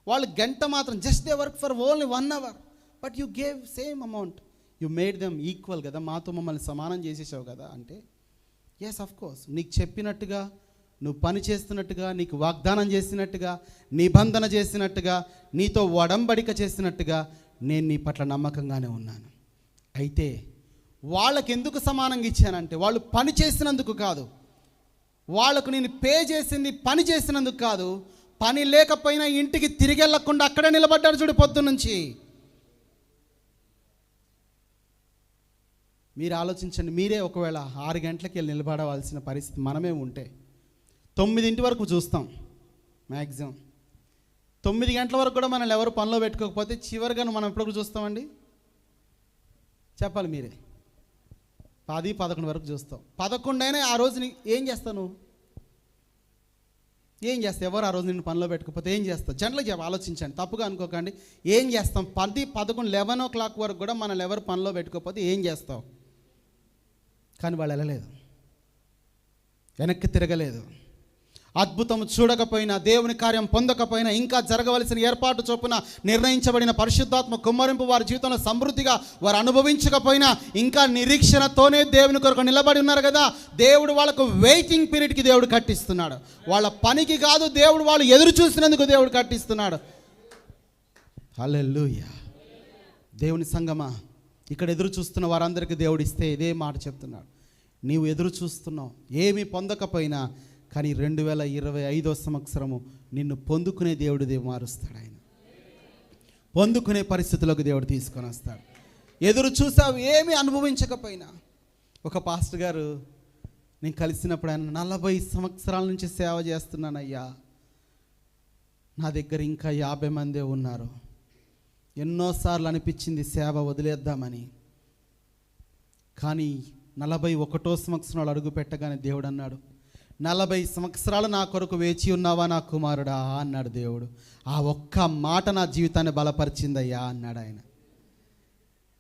వాళ్ళు గంట మాత్రం, just they work for only 1 hour, but you gave same amount, you made them equal కదా, మాతో మమ్మల్ని సమానం చేసేసావు కదా. అంటే ఎస్, ఆఫ్ కోర్స్, నీకు చెప్పినట్టుగా, నువ్వు పని చేస్తున్నట్టుగా, నీకు వాగ్దానం చేసినట్టుగా, నిబంధన చేసినట్టుగా, నీతో ఒడంబడిక చేసినట్టుగా నేను నీ పట్ల నమ్మకంగానే ఉన్నాను. అయితే వాళ్ళకి ఎందుకు సమానంగా ఇచ్చానంటే, వాళ్ళు పని చేసినందుకు కాదు, వాళ్ళకు నేను పే చేసింది పని చేసినందుకు కాదు. పని లేకపోయినా ఇంటికి తిరిగి వెళ్ళకుండా అక్కడే నిలబడ్డాడు చూడు పొద్దున్నుంచి. మీరు ఆలోచించండి, మీరే ఒకవేళ 6 గంటలకి వెళ్ళి నిలబడవలసిన పరిస్థితి మనమే ఉంటే 9 వరకు చూస్తాం మ్యాక్సిమం. 9 గంటల వరకు కూడా మనల్ని ఎవరు పనిలో పెట్టుకోకపోతే చివరిగా మనం ఎప్పుడు చూస్తామండి? చెప్పాలి మీరే. 10-11 వరకు చూస్తాం. 11 అయినా ఆ రోజు ఏం చేస్తావు నువ్వు? ఏం చేస్తావు? ఎవరు ఆ రోజు నిన్ను పనిలో పెట్టుకోకపోతే ఏం చేస్తావు? జనరల్గా ఆలోచించండి, తప్పుగా అనుకోకండి. ఏం చేస్తాం? 10-11 11 o'clock వరకు కూడా మనల్ని ఎవరు పనిలో పెట్టుకోకపోతే ఏం చేస్తావు? కానీ వాళ్ళు వెళ్ళలేదు, వెనక్కి తిరగలేదు. అద్భుతం చూడకపోయినా, దేవుని కార్యం పొందకపోయినా, ఇంకా జరగవలసిన ఏర్పాటు చొప్పున నిర్ణయించబడిన పరిశుద్ధాత్మ కుమ్మరింపు వారి జీవితంలో సమృద్ధిగా వారు అనుభవించకపోయినా, ఇంకా నిరీక్షణతోనే దేవుని కొరకు నిలబడి ఉన్నారు కదా. దేవుడు వాళ్ళకు వెయిటింగ్ పీరియడ్కి దేవుడు కట్టిస్తున్నాడు. వాళ్ళ పనికి కాదు దేవుడు, వాళ్ళు ఎదురు చూసినందుకు దేవుడు కట్టిస్తున్నాడు. హల్లెలూయా. దేవుని సంగమా, ఇక్కడ ఎదురు చూస్తున్న వారందరికీ దేవుడు ఇస్తే ఇదే మాట చెప్తున్నాడు. నీవు ఎదురు చూస్తున్నావు, ఏమీ పొందకపోయినా, కానీ 2025వ సంవత్సరము నిన్ను పొందుకునే దేవుడు మారుస్తాడు. ఆయన పొందుకునే పరిస్థితిలోకి దేవుడు తీసుకొని వస్తాడు. ఎదురు చూసావు, ఏమీ అనుభవించకపోయినా. ఒక పాస్టర్ గారు నేను కలిసినప్పుడు ఆయన, 40 సంవత్సరాల నుంచి సేవ చేస్తున్నానయ్యా, నా దగ్గర ఇంకా 50 మందే ఉన్నారు. ఎన్నోసార్లు అనిపించింది సేవ వదిలేద్దామని, కానీ 41వ సంవత్సరంలో అడుగు పెట్టగానే దేవుడు అన్నాడు, 40 సంవత్సరాలు నా కొరకు వేచి ఉన్నావా నా కుమారుడా అన్నాడు దేవుడు. ఆ ఒక్క మాట నా జీవితాన్ని బలపరిచిందయ్యా అన్నాడు ఆయన.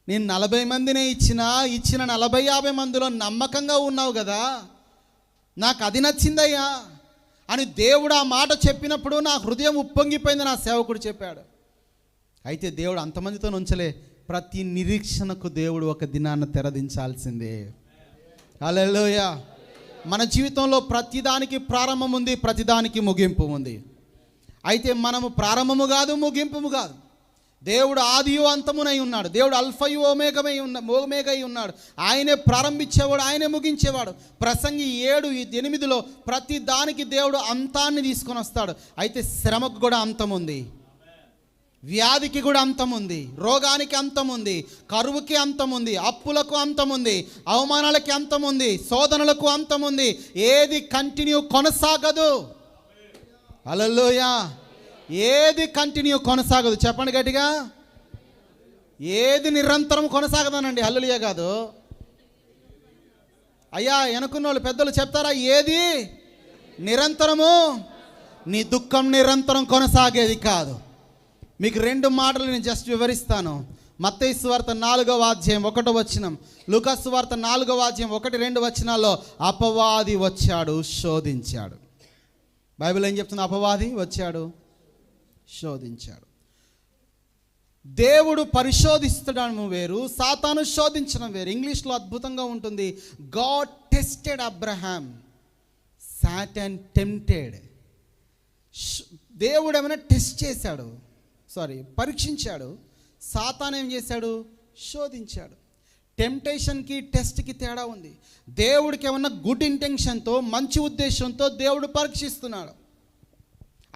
నేను 40 మందినే ఇచ్చిన 40-50 మందిలో నమ్మకంగా ఉన్నావు కదా, నాకు అది నచ్చిందయ్యా అని దేవుడు ఆ మాట చెప్పినప్పుడు నా హృదయం ఉప్పొంగిపోయింది. నా సేవకుడు చెప్పాడు. అయితే దేవుడు అంతమందితో ఉంచలే, ప్రతి నిరీక్షణకు దేవుడు ఒక దినాన్ని తెరదించాల్సిందే. హల్లెలూయా. మన జీవితంలో ప్రతిదానికి ప్రారంభం ఉంది, ప్రతిదానికి ముగింపు ఉంది. అయితే మనము ప్రారంభము కాదు, ముగింపు కాదు. దేవుడు ఆదియు అంతమునై ఉన్నాడు. దేవుడు అల్ఫయు ఓమేగై ఉన్నాడు. ఆయనే ప్రారంభించేవాడు, ఆయనే ముగించేవాడు. ప్రసంగి 7:8లో ప్రతి దానికి దేవుడు అంతాన్ని తీసుకొని వస్తాడు. అయితే శ్రమకు కూడా అంతం ఉంది, వ్యాధికి కూడా అంతం ఉంది, రోగానికి అంతం ఉంది, కరువుకి అంతం ఉంది, అప్పులకు అంతం ఉంది, అవమానాలకి అంతం ఉంది, శోధనలకు అంతం ఉంది. ఏది కంటిన్యూ కొనసాగదు. హల్లెలూయా. ఏది కంటిన్యూ కొనసాగదు. చెప్పండి గట్టిగా. ఏది నిరంతరం కొనసాగదనండి. హల్లెలూయా కాదు. అయ్యా వెనుకున్న వాళ్ళు పెద్దలు చెప్తారా? ఏది నిరంతరము? నీ దుఃఖం నిరంతరం కొనసాగేది కాదు. మీకు 2 మాటలు నేను జస్ట్ వివరిస్తాను. మత్తయి సువార్త 4వ అధ్యాయం 1వ వచనం, లూకా సువార్త 4వ అధ్యాయం 1-2 వచనాల్లో అపవాది వచ్చాడు, శోధించాడు. బైబిల్ ఏం చెప్తుంది? అపవాది వచ్చాడు, శోధించాడు. దేవుడు పరిశోధిస్తడం వేరు, సాతాను శోధించడం వేరు. ఇంగ్లీష్లో అద్భుతంగా ఉంటుంది, God tested Abraham, Satan tempted. దేవుడు ఏమైనా టెస్ట్ చేశాడు, పరీక్షించాడు. సాతాను ఏం చేశాడు? శోధించాడు. టెంప్టేషన్కి టెస్ట్కి తేడా ఉంది. దేవుడికి ఏమన్నా గుడ్ ఇంటెన్షన్తో, మంచి ఉద్దేశంతో దేవుడు పరీక్షిస్తున్నాడు.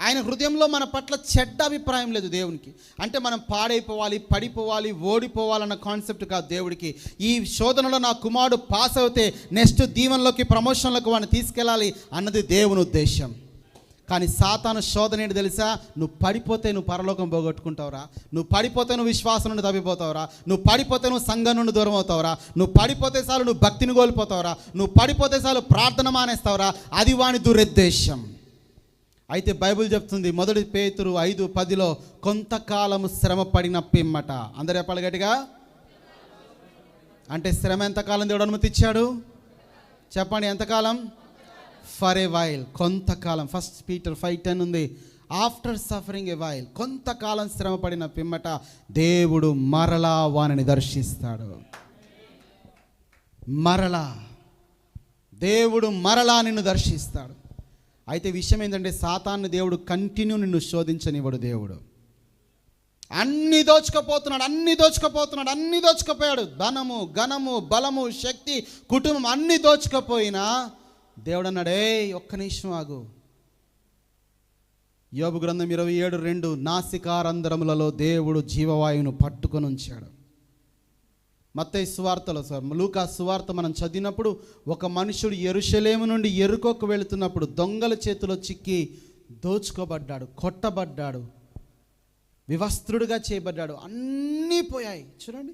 ఆయన హృదయంలో మన పట్ల చెడ్డ అభిప్రాయం లేదు దేవునికి. అంటే మనం పాడైపోవాలి, పడిపోవాలి, ఓడిపోవాలన్న కాన్సెప్ట్ కాదు దేవుడికి. ఈ శోధనలో నా కుమారుడు పాస్ అవుతే నెక్స్ట్ దీవెనలోకి, ప్రమోషన్లోకి వాడిని తీసుకెళ్ళాలి అన్నది దేవుని ఉద్దేశం. కానీ సాతాను శోధన ఏంటి తెలుసా? నువ్వు పడిపోతే నువ్వు పరలోకం పోగొట్టుకుంటావురా, నువ్వు పడిపోతే నువ్వు విశ్వాసం నుండి తప్పిపోతావురా, నువ్వు పడిపోతే నువ్వు సంఘం నుండి దూరం అవుతావురా, నువ్వు పడిపోతే చాలు నువ్వు భక్తిని కోల్పోతావురా, నువ్వు పడిపోతే చాలు ప్రార్థన మానేస్తావురా. అది వాని దురుద్దేశం. అయితే బైబిల్ చెప్తుంది 1 పేతురు 5:10 కొంతకాలము శ్రమ పడిన పిమ్మట. అందరు చెప్పాలి గట్టిగా. అంటే శ్రమ ఎంతకాలం దేవుడు అనుమతి ఇచ్చాడు చెప్పండి? ఎంతకాలం? ఫర్ ఏ వైల్, కొంతకాలం. 1 Peter 5:10 ఉంది, ఆఫ్టర్ సఫరింగ్ ఏ వైల్, కొంతకాలం శ్రమ పడిన పిమ్మట దేవుడు మరలా వానిని దర్శిస్తాడు. మరలా దేవుడు మరలా నిన్ను దర్శిస్తాడు. అయితే విషయం ఏంటంటే సాతాన్ని దేవుడు కంటిన్యూ నిన్ను శోధించనివ్వడు. దేవుడు అన్నీ దోచుకపోయాడు. ధనము, ఘనము, బలము, శక్తి, కుటుంబం అన్నీ దోచుకపోయినా దేవుడు అన్నాడు, ఒక్క నిమిషం ఆగు. యోబు గ్రంథం 27:2 నాసికారంధ్రములలో దేవుడు జీవవాయువును పట్టుకొని ఉంచాడు. మత్తయి సువార్తలో లూకా సువార్త మనం చదివినప్పుడు ఒక మనుషుడు యెరూషలేము నుండి యెరికోకు వెళుతున్నప్పుడు దొంగల చేతిలో చిక్కి దోచుకోబడ్డాడు, కొట్టబడ్డాడు, వివస్త్రుడిగా చేయబడ్డాడు. అన్నీ పోయాయి. చూడండి,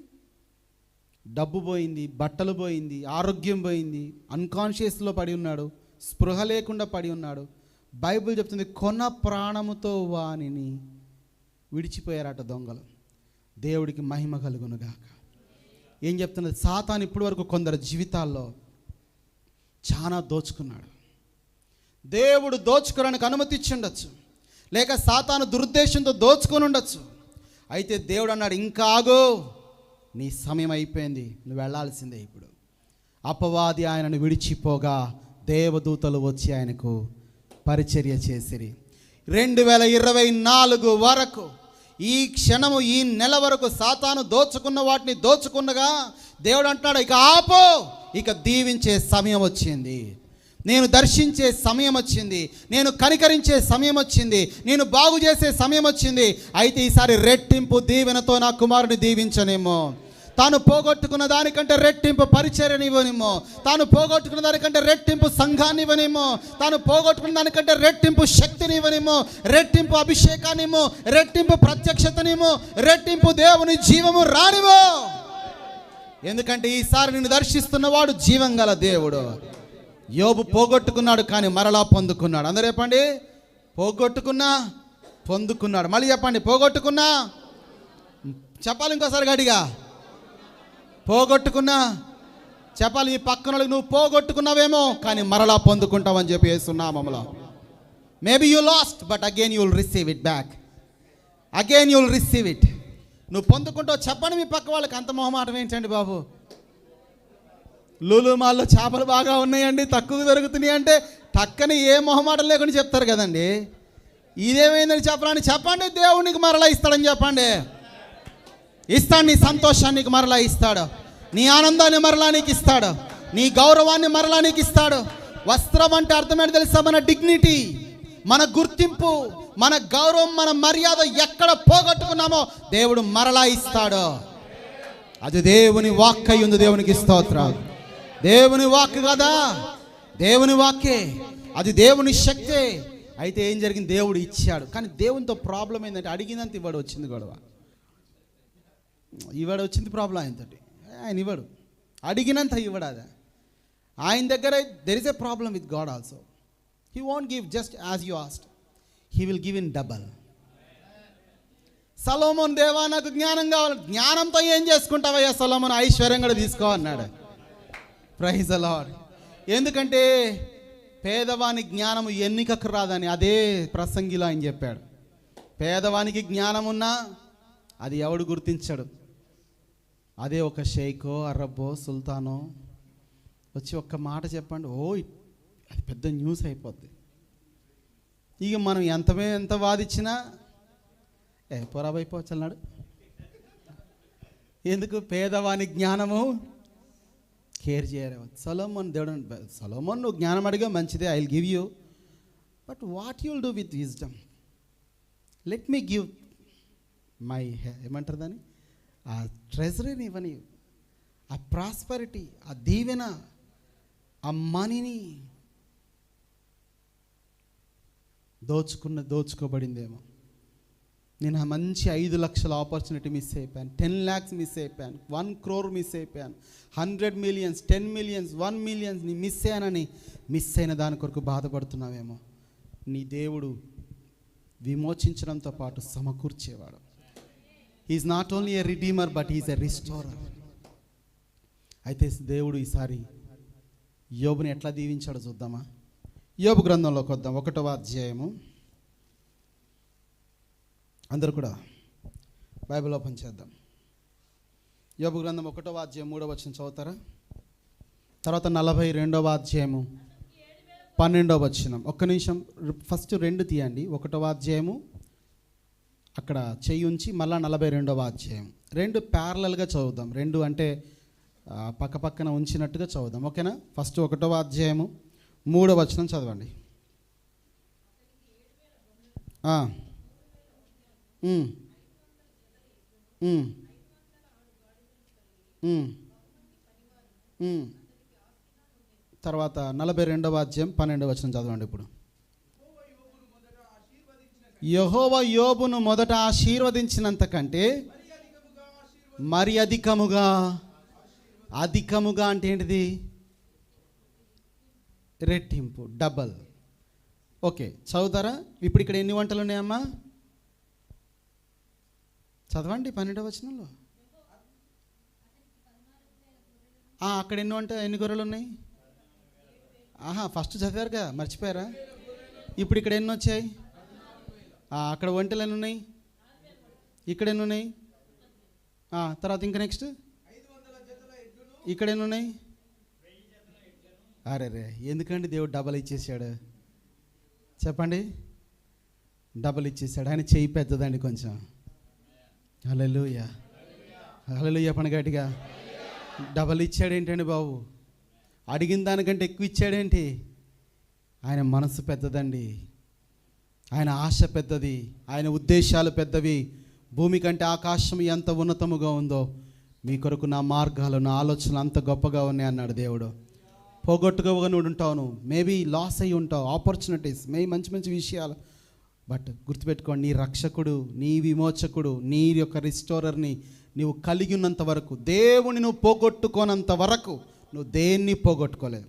డబ్బు పోయింది, బట్టలు పోయింది, ఆరోగ్యం పోయింది, అన్కాన్షియస్లో పడి ఉన్నాడు, స్పృహ లేకుండా పడి ఉన్నాడు. బైబిల్ చెప్తుంది కొన ప్రాణముతో వానిని విడిచిపోయారట దొంగలు. దేవుడికి మహిమ కలుగునుగాక. ఏం చెప్తున్నది? సాతాను ఇప్పటి వరకు కొందరు జీవితాల్లో చాలా దోచుకున్నాడు. దేవుడు దోచుకోవడానికి అనుమతి ఇచ్చి ఉండొచ్చు, లేక సాతాను దురుద్దేశంతో దోచుకొని ఉండొచ్చు. అయితే దేవుడు అన్నాడు, ఇంకా ఆగు, నీ సమయం అయిపోయింది, నువ్వు వెళ్ళాల్సిందే. ఇప్పుడు అపవాది ఆయనను విడిచిపోగా దేవదూతలు వచ్చి ఆయనకు పరిచర్య చేసిరి. 2024 వరకు, ఈ క్షణము, ఈ నెల వరకు సాతాను దోచుకున్న వాటిని దోచుకున్నగా దేవుడు అంటాడు, ఇక ఆపో, ఇక దీవించే సమయం వచ్చింది, నేను దర్శించే సమయం వచ్చింది, నేను కనికరించే సమయం వచ్చింది, నేను బాగు చేసే సమయం వచ్చింది. అయితే ఈసారి రెట్టింపు దీవెనతో నా కుమారుని దీవించనేమో, తాను పోగొట్టుకున్న దానికంటే రెట్టింపు పరిచర్యని ఇవ్వనేమో, తాను పోగొట్టుకున్న దానికంటే రెట్టింపు సంఘాన్ని ఇవ్వనేమో, తాను పోగొట్టుకున్న దానికంటే రెట్టింపు శక్తిని ఇవ్వనేమో, రెట్టింపు అభిషేకాన్నేమో, రెట్టింపు ప్రత్యక్షతనేమో, రెట్టింపు దేవుని జీవము రానివో. ఎందుకంటే ఈసారి నిన్ను దర్శిస్తున్నవాడు జీవం గల దేవుడు. యోబు పోగొట్టుకున్నాడు కానీ మరలా పొందుకున్నాడు. అందరూ చెప్పండి, పోగొట్టుకున్నా పొందుకున్నాడు. మళ్ళీ చెప్పండి, పోగొట్టుకున్నా. చెప్పాలి ఇంకోసారి గట్టిగా, పోగొట్టుకున్నా. చెప్పాలి ఈ పక్కన, నువ్వు పోగొట్టుకున్నావేమో కానీ మరలా పొందుకుంటావని చెప్పి యేసునామములో. Maybe you lost but again you will receive it back. Again you will receive it. నువ్వు పొందుకుంటావు. చెప్పండి మీ పక్క వాళ్ళకి, అంత మొహమాటం ఏంటండి బాబు? లూలు మాల్లో చేపలు బాగా ఉన్నాయండి, తక్కువ దొరుకుతున్నాయి అంటే టక్కని ఏ మొహమాటం లేకుండా చెప్తారు కదండి. ఇదేమైందని చెప్పడానికి చెప్పండి, దేవునికి మరలా ఇస్తాడని చెప్పండి. ఇస్తాడు, నీ సంతోషాన్ని మరలా ఇస్తాడు, నీ ఆనందాన్ని మరలా నీకు ఇస్తాడు, నీ గౌరవాన్ని మరలా నీకు ఇస్తాడు. వస్త్రం అంటే అర్థమేంటి తెలుసా? మన డిగ్నిటీ, మన గుర్తింపు, మన గౌరవం, మన మర్యాద ఎక్కడ పోగొట్టుకున్నామో దేవుడు మరలా ఇస్తాడు. అది దేవుని వాక్ అయి ఉంది. దేవునికి స్తోత్రం. దేవుని వాక్ కదా, దేవుని వాక్కే, అది దేవుని శక్తే. అయితే ఏం జరిగింది? దేవుడు ఇచ్చాడు. కానీ దేవునితో ప్రాబ్లం ఏంటంటే అడిగినంత ఇవాడు వచ్చింది గొడవ. ఇవాడు వచ్చింది ప్రాబ్లం ఆయనతోటి. ఆయన ఇవ్వడు, అడిగినంత ఇవ్వడు. అదే ఆయన దగ్గర there is a problem with God also. He won't give just as you asked, he will give in double. Solomon, దేవా నాకు జ్ఞానం కావాలి. జ్ఞానంతో ఏం చేసుకుంటావయ్యా సొలొమోన్? ఐశ్వర్యం కూడా తీసుకో అన్నాడు. Praise the Lord. ఎందుకంటే పేదవాని జ్ఞానము ఎన్నికకు రాదని అదే ప్రసంగిలో ఆయన చెప్పాడు. పేదవానికి జ్ఞానం ఉన్నా అది ఎవడు గుర్తించాడు? అదే ఒక షేకో, అరబ్బో, సుల్తానో వచ్చి ఒక్క మాట చెప్పండి, అది పెద్ద న్యూస్ అయిపోద్ది. ఇక మనం ఎంత వాదిచ్చినా పొరాబైపోవచ్చు అన్నాడు. ఎందుకు? పేదవాని జ్ఞానము కేర్ చేయరు. సొలొమోన్, దేవుడు, సొలొమోన్ నువ్వు జ్ఞానం అడిగా మంచిదే, I will give you, but what you will do with wisdom? Let me give my ఏమంటారు దాన్ని, ఆ ట్రెజరీని ఇవ్వని, ఆ ప్రాస్పరిటీ, ఆ దీవెన, ఆ మనీని దోచుకోబడిందేమో. నేను ఆ మంచి 5 లక్షల ఆపర్చునిటీ మిస్ అయిపోయాను, 10 lakhs మిస్ అయిపోయాను, 1 crore మిస్ అయిపోయాను, 100 millions, 10 millions, 1 million మిస్ అయ్యానని మిస్ అయిన దాని కొరకు బాధపడుతున్నావేమో. నీ దేవుడు విమోచించడంతో పాటు సమకూర్చేవాడు. Is not only a redeemer but is a restorer. అయితే దేవుడు ఈసారి యోబుని ఎట్లా దీవించాడో చూద్దామా? యోబు గ్రంథంలోకి వద్దాం, 1వ అధ్యాయము. అందరూ కూడా బైబిల్ ఓపెన్ చేద్దాం. యోబు గ్రంథం 1వ అధ్యాయం 3వ వచనం చదువుతారా? తర్వాత 42వ అధ్యాయము 12వ వచనం. ఒక్క నిమిషం, ఫస్ట్ 2 తీయండి. 1వ అధ్యాయము అక్కడ చెయ్యి ఉంచి మళ్ళీ 42వ అధ్యాయం 2 ప్యారలల్గా చదువుదాం. 2 అంటే పక్క పక్కన ఉంచినట్టుగా చదువుదాం, ఓకేనా? ఫస్ట్ 1వ అధ్యాయము 3వ వచనం చదవండి. తర్వాత 42వ అధ్యాయం 12వ వచనం చదవండి. ఇప్పుడు యెహోవా యోబును మొదట ఆశీర్వదించినంత కంటే మరి అధికముగా. అధికముగా అంటే ఏంటిది? రెట్టింపు, డబల్. ఓకే, చదువుతారా? ఇప్పుడు ఇక్కడ ఎన్ని వంటలు ఉన్నాయమ్మా? చదవండి 12వ వచనంలో. అక్కడ ఎన్ని గొర్రెలు ఉన్నాయి? ఫస్ట్ చదివారుగా, మర్చిపోయారా? ఇప్పుడు ఇక్కడ ఎన్ని వచ్చాయి? అక్కడ వంటలు ఎన్ని ఉన్నాయి? ఇక్కడ ఎన్ని ఉన్నాయి? తర్వాత ఇంకా నెక్స్ట్ ఇక్కడ ఎన్ని ఉన్నాయి? అరే ఎందుకండి దేవుడు డబల్ ఇచ్చేసాడు? చెప్పండి. డబల్ ఇచ్చేసాడు. ఆయన చెయ్యి పెద్దదండి కొంచెం. హల్లెలూయా, హల్లెలూయా పని గట్టిగా. డబల్ ఇచ్చాడేంటండి బాబు? అడిగిన దానికంటే ఎక్కువ ఇచ్చాడేంటి? ఆయన మనసు పెద్దదండి, ఆయన ఆశ పెద్దది, ఆయన ఉద్దేశాలు పెద్దవి. భూమి కంటే ఆకాశం ఎంత ఉన్నతముగా ఉందో మీ కొరకు నా మార్గాలు, నా ఆలోచనలు అంత గొప్పగా ఉన్నాయి అన్నాడు దేవుడు. పోగొట్టుకోగా నువ్వు ఉంటావు, మేబీ లాస్ అయ్యి ఉంటావు, ఆపర్చునిటీస్, మంచి మంచి విషయాలు. బట్ గుర్తుపెట్టుకోండి, నీ రక్షకుడు, నీ విమోచకుడు, నీ యొక్క రిస్టోరర్ని నువ్వు కలిగి ఉన్నంత వరకు, దేవుని నువ్వు పోగొట్టుకోనంత వరకు నువ్వు దేన్ని పోగొట్టుకోలేదు.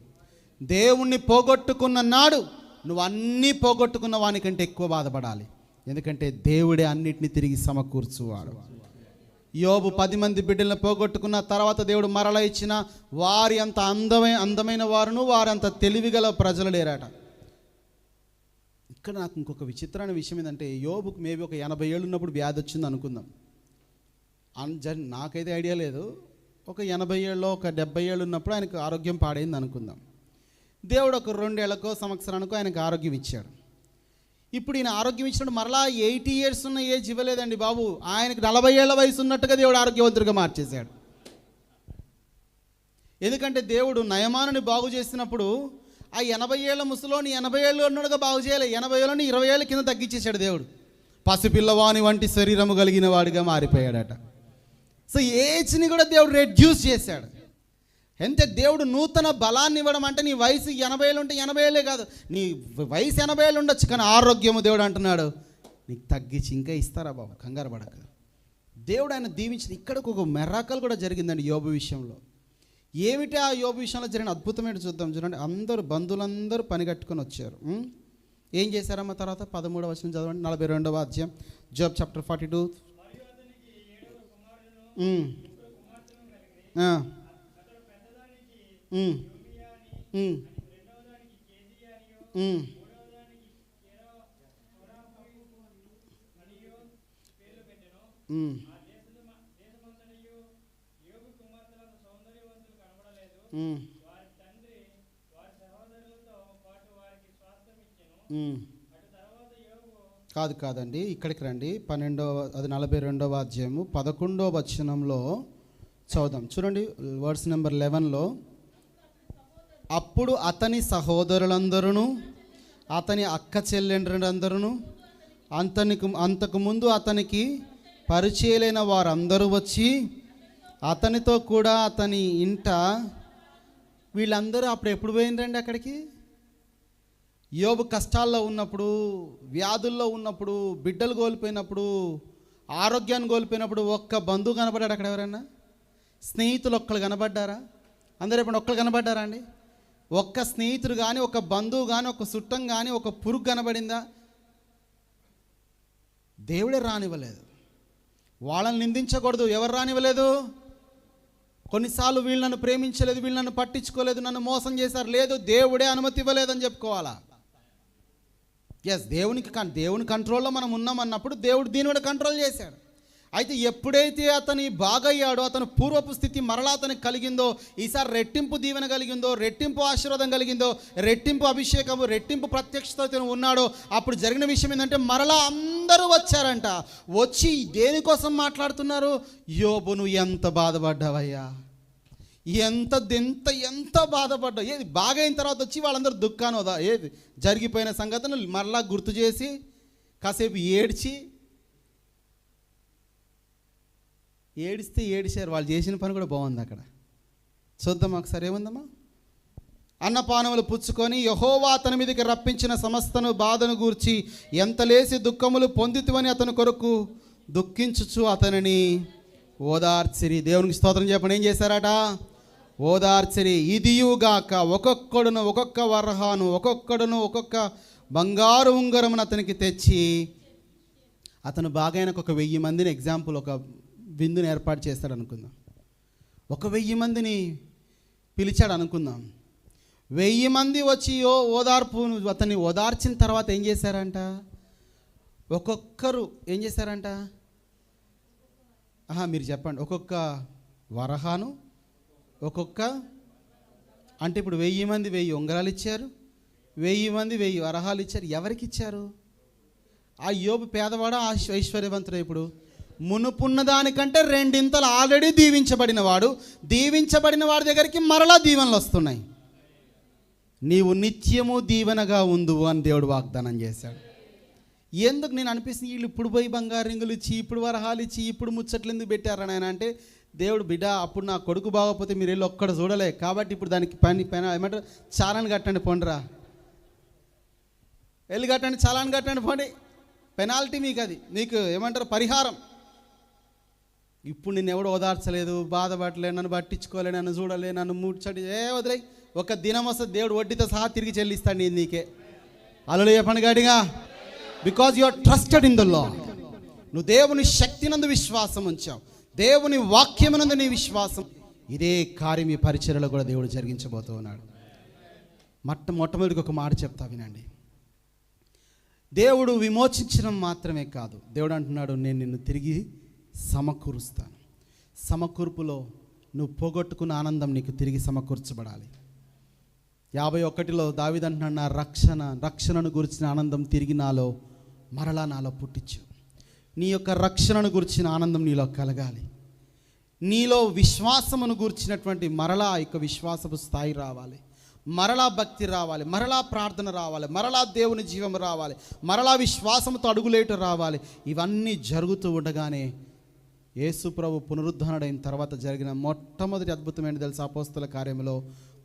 దేవుణ్ణి పోగొట్టుకున్న నాడు నువ్వు అన్నీ పోగొట్టుకున్న వానికంటే ఎక్కువ బాధపడాలి. ఎందుకంటే దేవుడే అన్నిటిని తిరిగి సమకూర్చువాడు. యోబు 10 మంది బిడ్డలను పోగొట్టుకున్న తర్వాత దేవుడు మరల ఇచ్చిన వారి అంత అందమైన వారును, వారి అంత తెలివిగల ప్రజలు లేరాట. ఇక్కడ నాకు ఇంకొక విచిత్రమైన విషయం ఏంటంటే, యోబుకు మేబీ ఒక 80 ఏళ్ళు ఉన్నప్పుడు వ్యాధి వచ్చింది అనుకుందాం. నాకైతే ఐడియా లేదు. ఒక 80 ఏళ్ళలో, ఒక 70 ఏళ్ళు ఉన్నప్పుడు ఆయనకు ఆరోగ్యం పాడైంది అనుకుందాం. దేవుడు ఒక 2 ఏళ్ళకో సంవత్సరానికో ఆయనకు ఆరోగ్యం ఇచ్చాడు. ఇప్పుడు ఈయన ఆరోగ్యం ఇచ్చినప్పుడు మరలా 80 years ఉన్న ఏజ్ ఇవ్వలేదండి బాబు. ఆయనకు 40 ఏళ్ల వయసు ఉన్నట్టుగా దేవుడు ఆరోగ్యవంతుడిగా మార్చేశాడు. ఎందుకంటే దేవుడు నయమానుని బాగు చేసినప్పుడు ఆ 80 ఏళ్ల ముసలోని 80 ఏళ్ళు ఉన్నట్టుగా బాగు చేయాలి. 80 ఏళ్ళని 20 ఏళ్ళ కింద తగ్గించేశాడు దేవుడు. పసిపిల్లవాని వంటి శరీరము కలిగిన వాడిగా మారిపోయాడట. సో ఏజ్ని కూడా దేవుడు రెడ్యూస్ చేశాడు. అంటే దేవుడు నూతన బలాన్ని ఇవ్వడం అంటే నీ వయసు 80 ఏళ్ళు ఉంటే 80 ఏళ్ళే కాదు, నీ వయసు 80 ఏళ్ళు ఉండొచ్చు, కానీ ఆరోగ్యము దేవుడు అంటున్నాడు నీకు తగ్గించి ఇంకా ఇస్తారా బాబు, కంగారు పడక. దేవుడు ఆయన దీవించిన. ఇక్కడికి ఒక మెరాకల్ కూడా జరిగిందండి యోబు విషయంలో. ఏమిటి ఆ యోబు విషయంలో జరిగిన అద్భుతమైన చూద్దాం. చూడండి, బంధువులందరూ పని కట్టుకొని వచ్చారు. ఏం చేశారమ్మా? తర్వాత 13వ వచనం చదవండి, 42వ అధ్యాయం, జాబ్ చాప్టర్ 42. కాదండి, ఇక్కడికి రండి. 42వ అధ్యాయము 11వ వచనంలో చదువుదాం. చూడండి, వర్స్ నెంబర్ 11లో, అప్పుడు అతని సహోదరులందరూ, అతని అక్క చెల్లెండ్రులందరూ అంతకుముందు అతనికి పరిచయలైన వారందరూ వచ్చి అతనితో కూడా అతని ఇంట, వీళ్ళందరూ అప్పుడు ఎప్పుడు పోయిండ్రండి అక్కడికి? యోబు కష్టాల్లో ఉన్నప్పుడు, వ్యాధుల్లో ఉన్నప్పుడు, బిడ్డలు కోల్పోయినప్పుడు, ఆరోగ్యాన్ని కోల్పోయినప్పుడు ఒక్క బంధువు కనబడ్డాడు అక్కడ? ఎవరైనా స్నేహితులు ఒక్కళ్ళు కనబడ్డారా? అందరూ ఎప్పుడు ఒక్కళ్ళు కనబడ్డారా అండి? ఒక్క స్నేహితుడు కానీ, ఒక బంధువు కానీ, ఒక చుట్టం కానీ, ఒక పురుగు కనబడిందా? దేవుడే రానివ్వలేదు. వాళ్ళని నిందించకూడదు. ఎవరు రానివ్వలేదు? కొన్నిసార్లు వీళ్ళు నన్ను ప్రేమించలేదు, వీళ్ళు నన్ను పట్టించుకోలేదు, నన్ను మోసం చేశారు. లేదు, దేవుడే అనుమతి ఇవ్వలేదని చెప్పుకోవాలా. ఎస్, దేవుని కంట్రోల్లో మనం ఉన్నామన్నప్పుడు దేవుడు దీని కూడా కంట్రోల్ చేశాడు. అయితే ఎప్పుడైతే అతని బాగయ్యాడో, అతను పూర్వపు స్థితి మరలా అతనికి కలిగిందో, ఈసారి రెట్టింపు దీవెన కలిగిందో, రెట్టింపు ఆశీర్వాదం కలిగిందో, రెట్టింపు అభిషేకము, రెట్టింపు ప్రత్యక్షత ఉన్నాడో, అప్పుడు జరిగిన విషయం ఏంటంటే మరలా అందరూ వచ్చారంట. వచ్చి దేనికోసం మాట్లాడుతున్నారు? యోబు, నువ్వు ఎంత బాధపడ్డావయ్యా, ఎంత బాధపడ్డావు. ఏది బాగైన తర్వాత వచ్చి వాళ్ళందరూ దుఃఖాన్ని ఏది జరిగిపోయిన సంగతులు మరలా గుర్తు చేసి కాసేపు ఏడిచారు. వాళ్ళు చేసిన పని కూడా బాగుంది. అక్కడ చూద్దాం ఒకసారి ఏముందమ్మా. అన్నపానములు పుచ్చుకొని యెహోవా అతని మీదకి రప్పించిన సమస్తను బాధను గూర్చి ఎంత లేసి దుఃఖములు పొందితివని అతని కొరకు దుఃఖించుచు అతనిని ఓదార్చిరి. దేవునికి స్తోత్రం చెప్పండి. ఏం చేశారట? ఓదార్చిరి. ఇదియుగాక ఒక్కొక్కడును ఒక్కొక్క వరహాను, ఒక్కొక్కడును ఒక్కొక్క బంగారు ఉంగరమును అతనికి తెచ్చి, అతను బాగైనకు 1000 మందిని ఎగ్జాంపుల్ ఒక విందుని ఏర్పాటు చేస్తాడు అనుకుందాం. 1000 మందిని పిలిచాడు అనుకుందాం. 1000 మంది వచ్చి ఓదార్పు అతన్ని ఓదార్చిన తర్వాత ఏం చేశారంట? ఒక్కొక్కరు ఏం చేశారంట? మీరు చెప్పండి. ఒక్కొక్క వరహాను, ఒక్కొక్క, అంటే ఇప్పుడు 1000 మంది 1000 ఉంగరాలు ఇచ్చారు, 1000 మంది 1000 వరహాలు ఇచ్చారు. ఎవరికి ఇచ్చారు? ఆ యోబు పేదవాడా ఐశ్వర్యవంతుడు? ఇప్పుడు మునుపున్న దానికంటే 2 ఆల్రెడీ దీవించబడిన వాడి దగ్గరికి మరలా దీవెనలు వస్తున్నాయి. నీవు నిత్యము దీవెనగా ఉందువు అని దేవుడు వాగ్దానం చేశాడు. ఎందుకు నేను అనిపిస్తుంది, వీళ్ళు ఇప్పుడు పోయి బంగారు రింగులు ఇచ్చి, ఇప్పుడు వరహాలు ఇచ్చి, ఇప్పుడు ముచ్చట్లు ఎందుకు పెట్టారని ఆయన అంటే, దేవుడు బిడ్డ అప్పుడు నా కొడుకు బాగోపోతే మీరు వెళ్ళి ఒక్కడ చూడలే కాబట్టి ఇప్పుడు దానికి పని ఏమంటారు, చాలాన్ని కట్టండి పోండిరా, వెళ్ళి కట్టండి, చాలాన్ని కట్టండి పోండి, పెనాల్టీ మీకు, అది మీకు ఏమంటారు పరిహారం. ఇప్పుడు నిన్ను ఎవడు ఓదార్చలేదు, బాధపడలే, నన్ను పట్టించుకోలే, నన్ను చూడలే, నన్ను ముచ్చటి వదిలే, ఒక దినం వస్తుంది దేవుడు వడ్డీతో సహా తిరిగి చెల్లిస్తాడు నేను నీకే. అలలు చెప్పండి గట్టిగా. Because you are trusted in the Lord. నువ్వు దేవుని శక్తినందు విశ్వాసం ఉంచావు, దేవుని వాక్యమునందు నీ విశ్వాసం. ఇదే కార్యం ఈ పరిచర్యలో కూడా దేవుడు జరిగించబోతూ ఉన్నాడు. మొట్టమొదటిగా ఒక మాట చెప్తా వినండి. దేవుడు విమోచించడం మాత్రమే కాదు, దేవుడు అంటున్నాడు నేను నిన్ను తిరిగి సమకూరుస్తాను. సమకూర్పులో నువ్వు పోగొట్టుకున్న ఆనందం నీకు తిరిగి సమకూర్చబడాలి. 51లో దావీదు అంటున్నాడు, నా రక్షణను గురించిన ఆనందం తిరిగి మరలా నాలో పుట్టించు. నీ యొక్క రక్షణను గురించిన ఆనందం నీలో కలగాలి. నీలో విశ్వాసమును గురించినటువంటి మరలా యొక్క విశ్వాసపు స్థాయి రావాలి, మరలా భక్తి రావాలి, మరలా ప్రార్థన రావాలి, మరలా దేవుని జీవం రావాలి, మరలా విశ్వాసంతో అడుగులేటు రావాలి. ఇవన్నీ జరుగుతూ ఉండగానే యేసు ప్రభు పునరుద్ధరణైన తర్వాత జరిగిన మొట్టమొదటి అద్భుతమైన తెలుసు, అపోస్తల కార్యంలో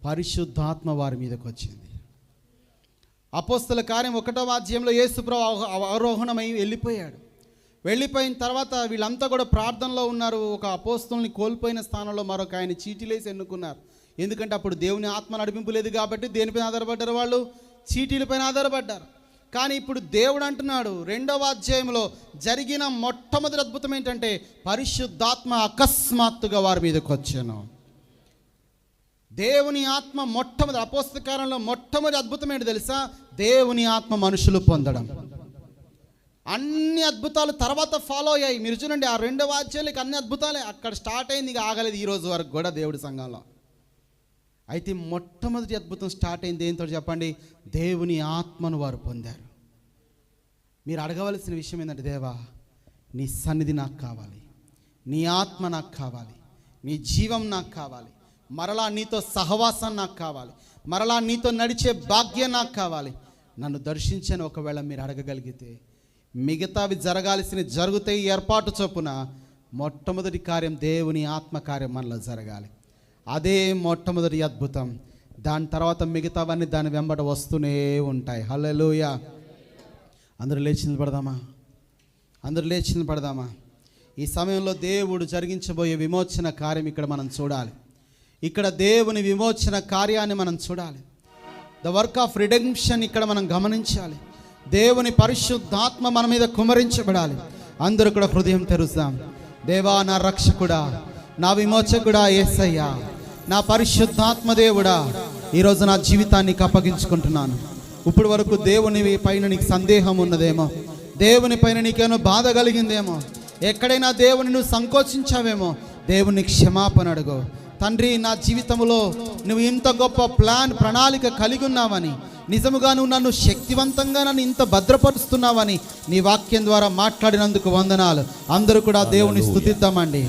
పరిశుద్ధాత్మ వారి మీదకి వచ్చింది. అపోస్తల కార్యం 1వ అధ్యాయంలో యేసు ప్రభు ఆరోహణమై వెళ్ళిపోయిన తర్వాత వీళ్ళంతా కూడా ప్రార్థనలో ఉన్నారు. ఒక అపోస్తలుని కోల్పోయిన స్థానంలో మరొక ఆయన చీటీలేసి ఎన్నుకున్నారు. ఎందుకంటే అప్పుడు దేవుని ఆత్మ నడిపింపు లేదు కాబట్టి దేనిపైన ఆధారపడ్డారు? వాళ్ళు చీటీలపైన ఆధారపడ్డారు. కానీ ఇప్పుడు దేవుడు అంటున్నాడు 2వ అధ్యాయంలో జరిగిన మొట్టమొదటి అద్భుతం ఏంటంటే పరిశుద్ధాత్మ అకస్మాత్తుగా వారి మీదకి వచ్చాను. దేవుని ఆత్మ మొట్టమొదటి అపోస్తల కార్యంలో మొట్టమొదటి అద్భుతం ఏంటి తెలుసా? దేవుని ఆత్మ మనుషులు పొందడం. అన్ని అద్భుతాలు తర్వాత ఫాలో అయ్యాయి. మీరు చూడండి, ఆ 2వ అధ్యాయంలోకి అన్ని అద్భుతాలే అక్కడ స్టార్ట్ అయింది, ఇక ఆగలేదు ఈ రోజు వరకు కూడా దేవుడి సంఘంలో. అయితే మొట్టమొదటి అద్భుతం స్టార్ట్ అయింది ఏంటో చెప్పండి? దేవుని ఆత్మను వారు పొందారు. మీరు అడగవలసిన విషయం ఏంటంటే, దేవా నీ సన్నిధి నాకు కావాలి, నీ ఆత్మ నాకు కావాలి, నీ జీవం నాకు కావాలి, మరలా నీతో సహవాసం నాకు కావాలి, మరలా నీతో నడిచే భాగ్యం నాకు కావాలి, నన్ను దర్శించని ఒకవేళ మీరు అడగగలిగితే మిగతావి జరగాల్సినవి జరుగుతాయి ఏర్పాటు చొప్పున. మొట్టమొదటి కార్యం దేవుని ఆత్మకార్యం మనలో జరగాలి. అదే మొట్టమొదటి అద్భుతం. దాని తర్వాత మిగతావన్నీ దాని వెంబట వస్తూనే ఉంటాయి. హల్లెలూయా. అందరూ లేచి నిలబడదామా? అందరూ లేచి నిలబడదామా? ఈ సమయంలో దేవుడు జరిగించబోయే విమోచన కార్యం ఇక్కడ మనం చూడాలి. ఇక్కడ దేవుని విమోచన కార్యాన్ని మనం చూడాలి. ద వర్క్ ఆఫ్ రిడెంప్షన్ ఇక్కడ మనం గమనించాలి. దేవుని పరిశుద్ధాత్మ మన మీద కుమ్మరించబడాలి. అందరూ కూడా హృదయం తెరుస్తాం. దేవా, నా రక్షకుడా, నా విమోచకుడా యేసయ్యా, నా పరిశుద్ధాత్మ దేవుడా, ఈరోజు నా జీవితాన్ని అప్పగించుకుంటున్నాను. ఇప్పుడు వరకు దేవుని పైన నీకు సందేహం ఉన్నదేమో, దేవుని పైన నీకేమో బాధ కలిగిందేమో, ఎక్కడైనా దేవుని నువ్వు సంకోచించావేమో, దేవుని క్షమాపణ అడుగు. తండ్రి, నా జీవితంలో నువ్వు ఇంత గొప్ప ప్రణాళిక కలిగి ఉన్నావని, నిజముగా నువ్వు నన్ను శక్తివంతంగా నన్ను ఇంత భద్రపరుస్తున్నావని నీ వాక్యం ద్వారా మాట్లాడినందుకు వందనాలు. అందరూ కూడా దేవుని స్తుతిద్దామండి.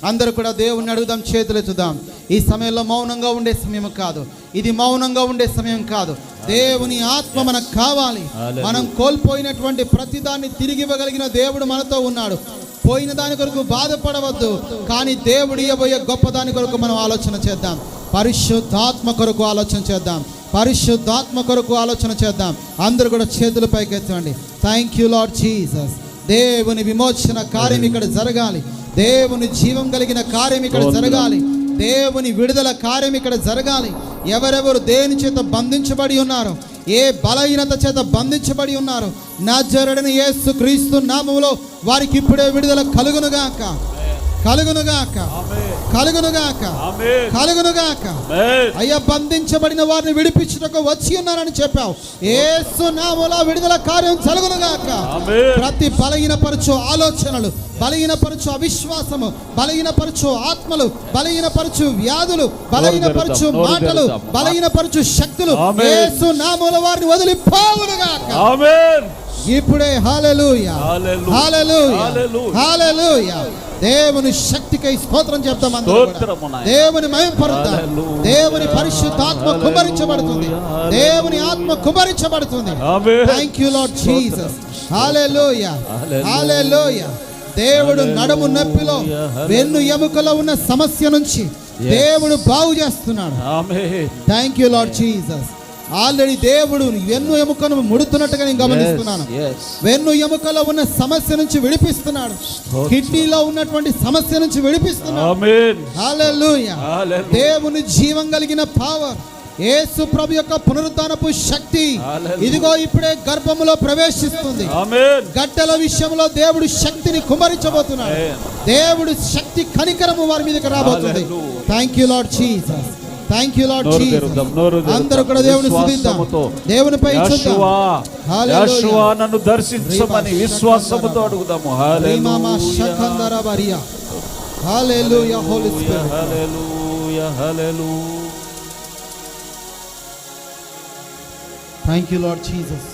అందరూ కూడా దేవుణ్ణి అడుగుదాం, చేతులెత్తుదాం. ఈ సమయంలో మౌనంగా ఉండే సమయం కాదు, ఇది మౌనంగా ఉండే సమయం కాదు. దేవుని ఆత్మ మనకు కావాలి. మనం కోల్పోయినటువంటి ప్రతిదాన్ని తిరిగి ఇవ్వగలిగిన దేవుడు మనతో ఉన్నాడు. పోయిన దాని కొరకు బాధపడవద్దు, కానీ దేవుడు ఇవ్వబోయే గొప్ప దాని కొరకు మనం ఆలోచన చేద్దాం. పరిశుద్ధాత్మ కొరకు ఆలోచన చేద్దాం. పరిశుద్ధాత్మ కొరకు ఆలోచన చేద్దాం. అందరూ కూడా చేతులు పైకెత్తండి. Thank you Lord Jesus. దేవుని విమోచన కార్యం ఇక్కడ జరగాలి. దేవుని జీవం కలిగిన కార్యం ఇక్కడ జరగాలి. దేవుని విడుదల కార్యం ఇక్కడ జరగాలి. ఎవరెవరు దేని చేత బంధించబడి ఉన్నారు, ఏ బలహీనత చేత బంధించబడి ఉన్నారు, నజరేయుడైన యేసు క్రీస్తు నామములో వారికి ఇప్పుడే విడుదల కలుగునుగాక, కలుగునుగాక, కలుగునుగాక, కలుగునుగాక. అయ్యా, బంధించబడిన వారిని విడిపించుటకు వచ్చి ఉన్నారని చెప్పావు. యేసు నామములో విడుదల కార్యం జరుగునుగాక. ప్రతి బలహీనపరచు ఆలోచనలు, బలహీనపరచు అవిశ్వాసము, బలహీనపరచు ఆత్మలు, బలహీనపరచు వ్యాధులు, బలహీనపరచు మాటలు, బలహీనపరచు శక్తులు యేసు నామములో వారిని వదిలిపోవునుగాక. ఆమేన్. ఇప్పుడే హల్లెలూయా, హల్లెలూయా, హల్లెలూయా. దేవుని శక్తికై స్తోత్రం చెప్తాం. దేవుని మహిమపరుద్దాం. దేవుని పరిశుద్ధాత్మ కుమ్మరించబడుతుంది. దేవుని ఆత్మ కుమ్మరించబడుతుంది. Thank you Lord Jesus. Hallelujah, hallelujah. దేవుడు నడుము నొప్పిలో, వెన్ను ఎముకలో ఉన్న సమస్య నుంచి దేవుడు బాగు చేస్తున్నాడు. Thank you Lord Jesus. Already దేవుడు వెన్ను ఎముకను ముడుతున్నట్టుగా నేను గమనిస్తున్నాను. వెన్ను ఎముకలో ఉన్న సమస్య నుంచి విడిపిస్తున్నాడు. కిడ్నీలో ఉన్నటువంటి సమస్య నుంచి విడిపిస్తున్నాడు. హల్లెలూయా. దేవుని జీవం కలిగిన పవర్, యేసు ప్రభు యొక్క పునరుద్ధానపు శక్తి ఇదిగో ఇప్పుడే గర్భములో ప్రవేశిస్తుంది. గడ్డల విషయంలో దేవుడు శక్తిని కుమ్మరించబోతున్నాడు. దేవుడు శక్తి కనికరము వారి మీదకి రాబోతుంది. Thank you Lord Jesus. Thank you Lord Jesus. అందరూ కూడా దేవుని స్తుతిద్దాం. దేవునిపై చూద్దాం. యెహోవా నన్ను దర్శించమని విశ్వాసముతో అడుగుదాము. Hallelujah, hallelujah, holy spirit. Hallelujah, hallelujah. Thank you Lord Jesus.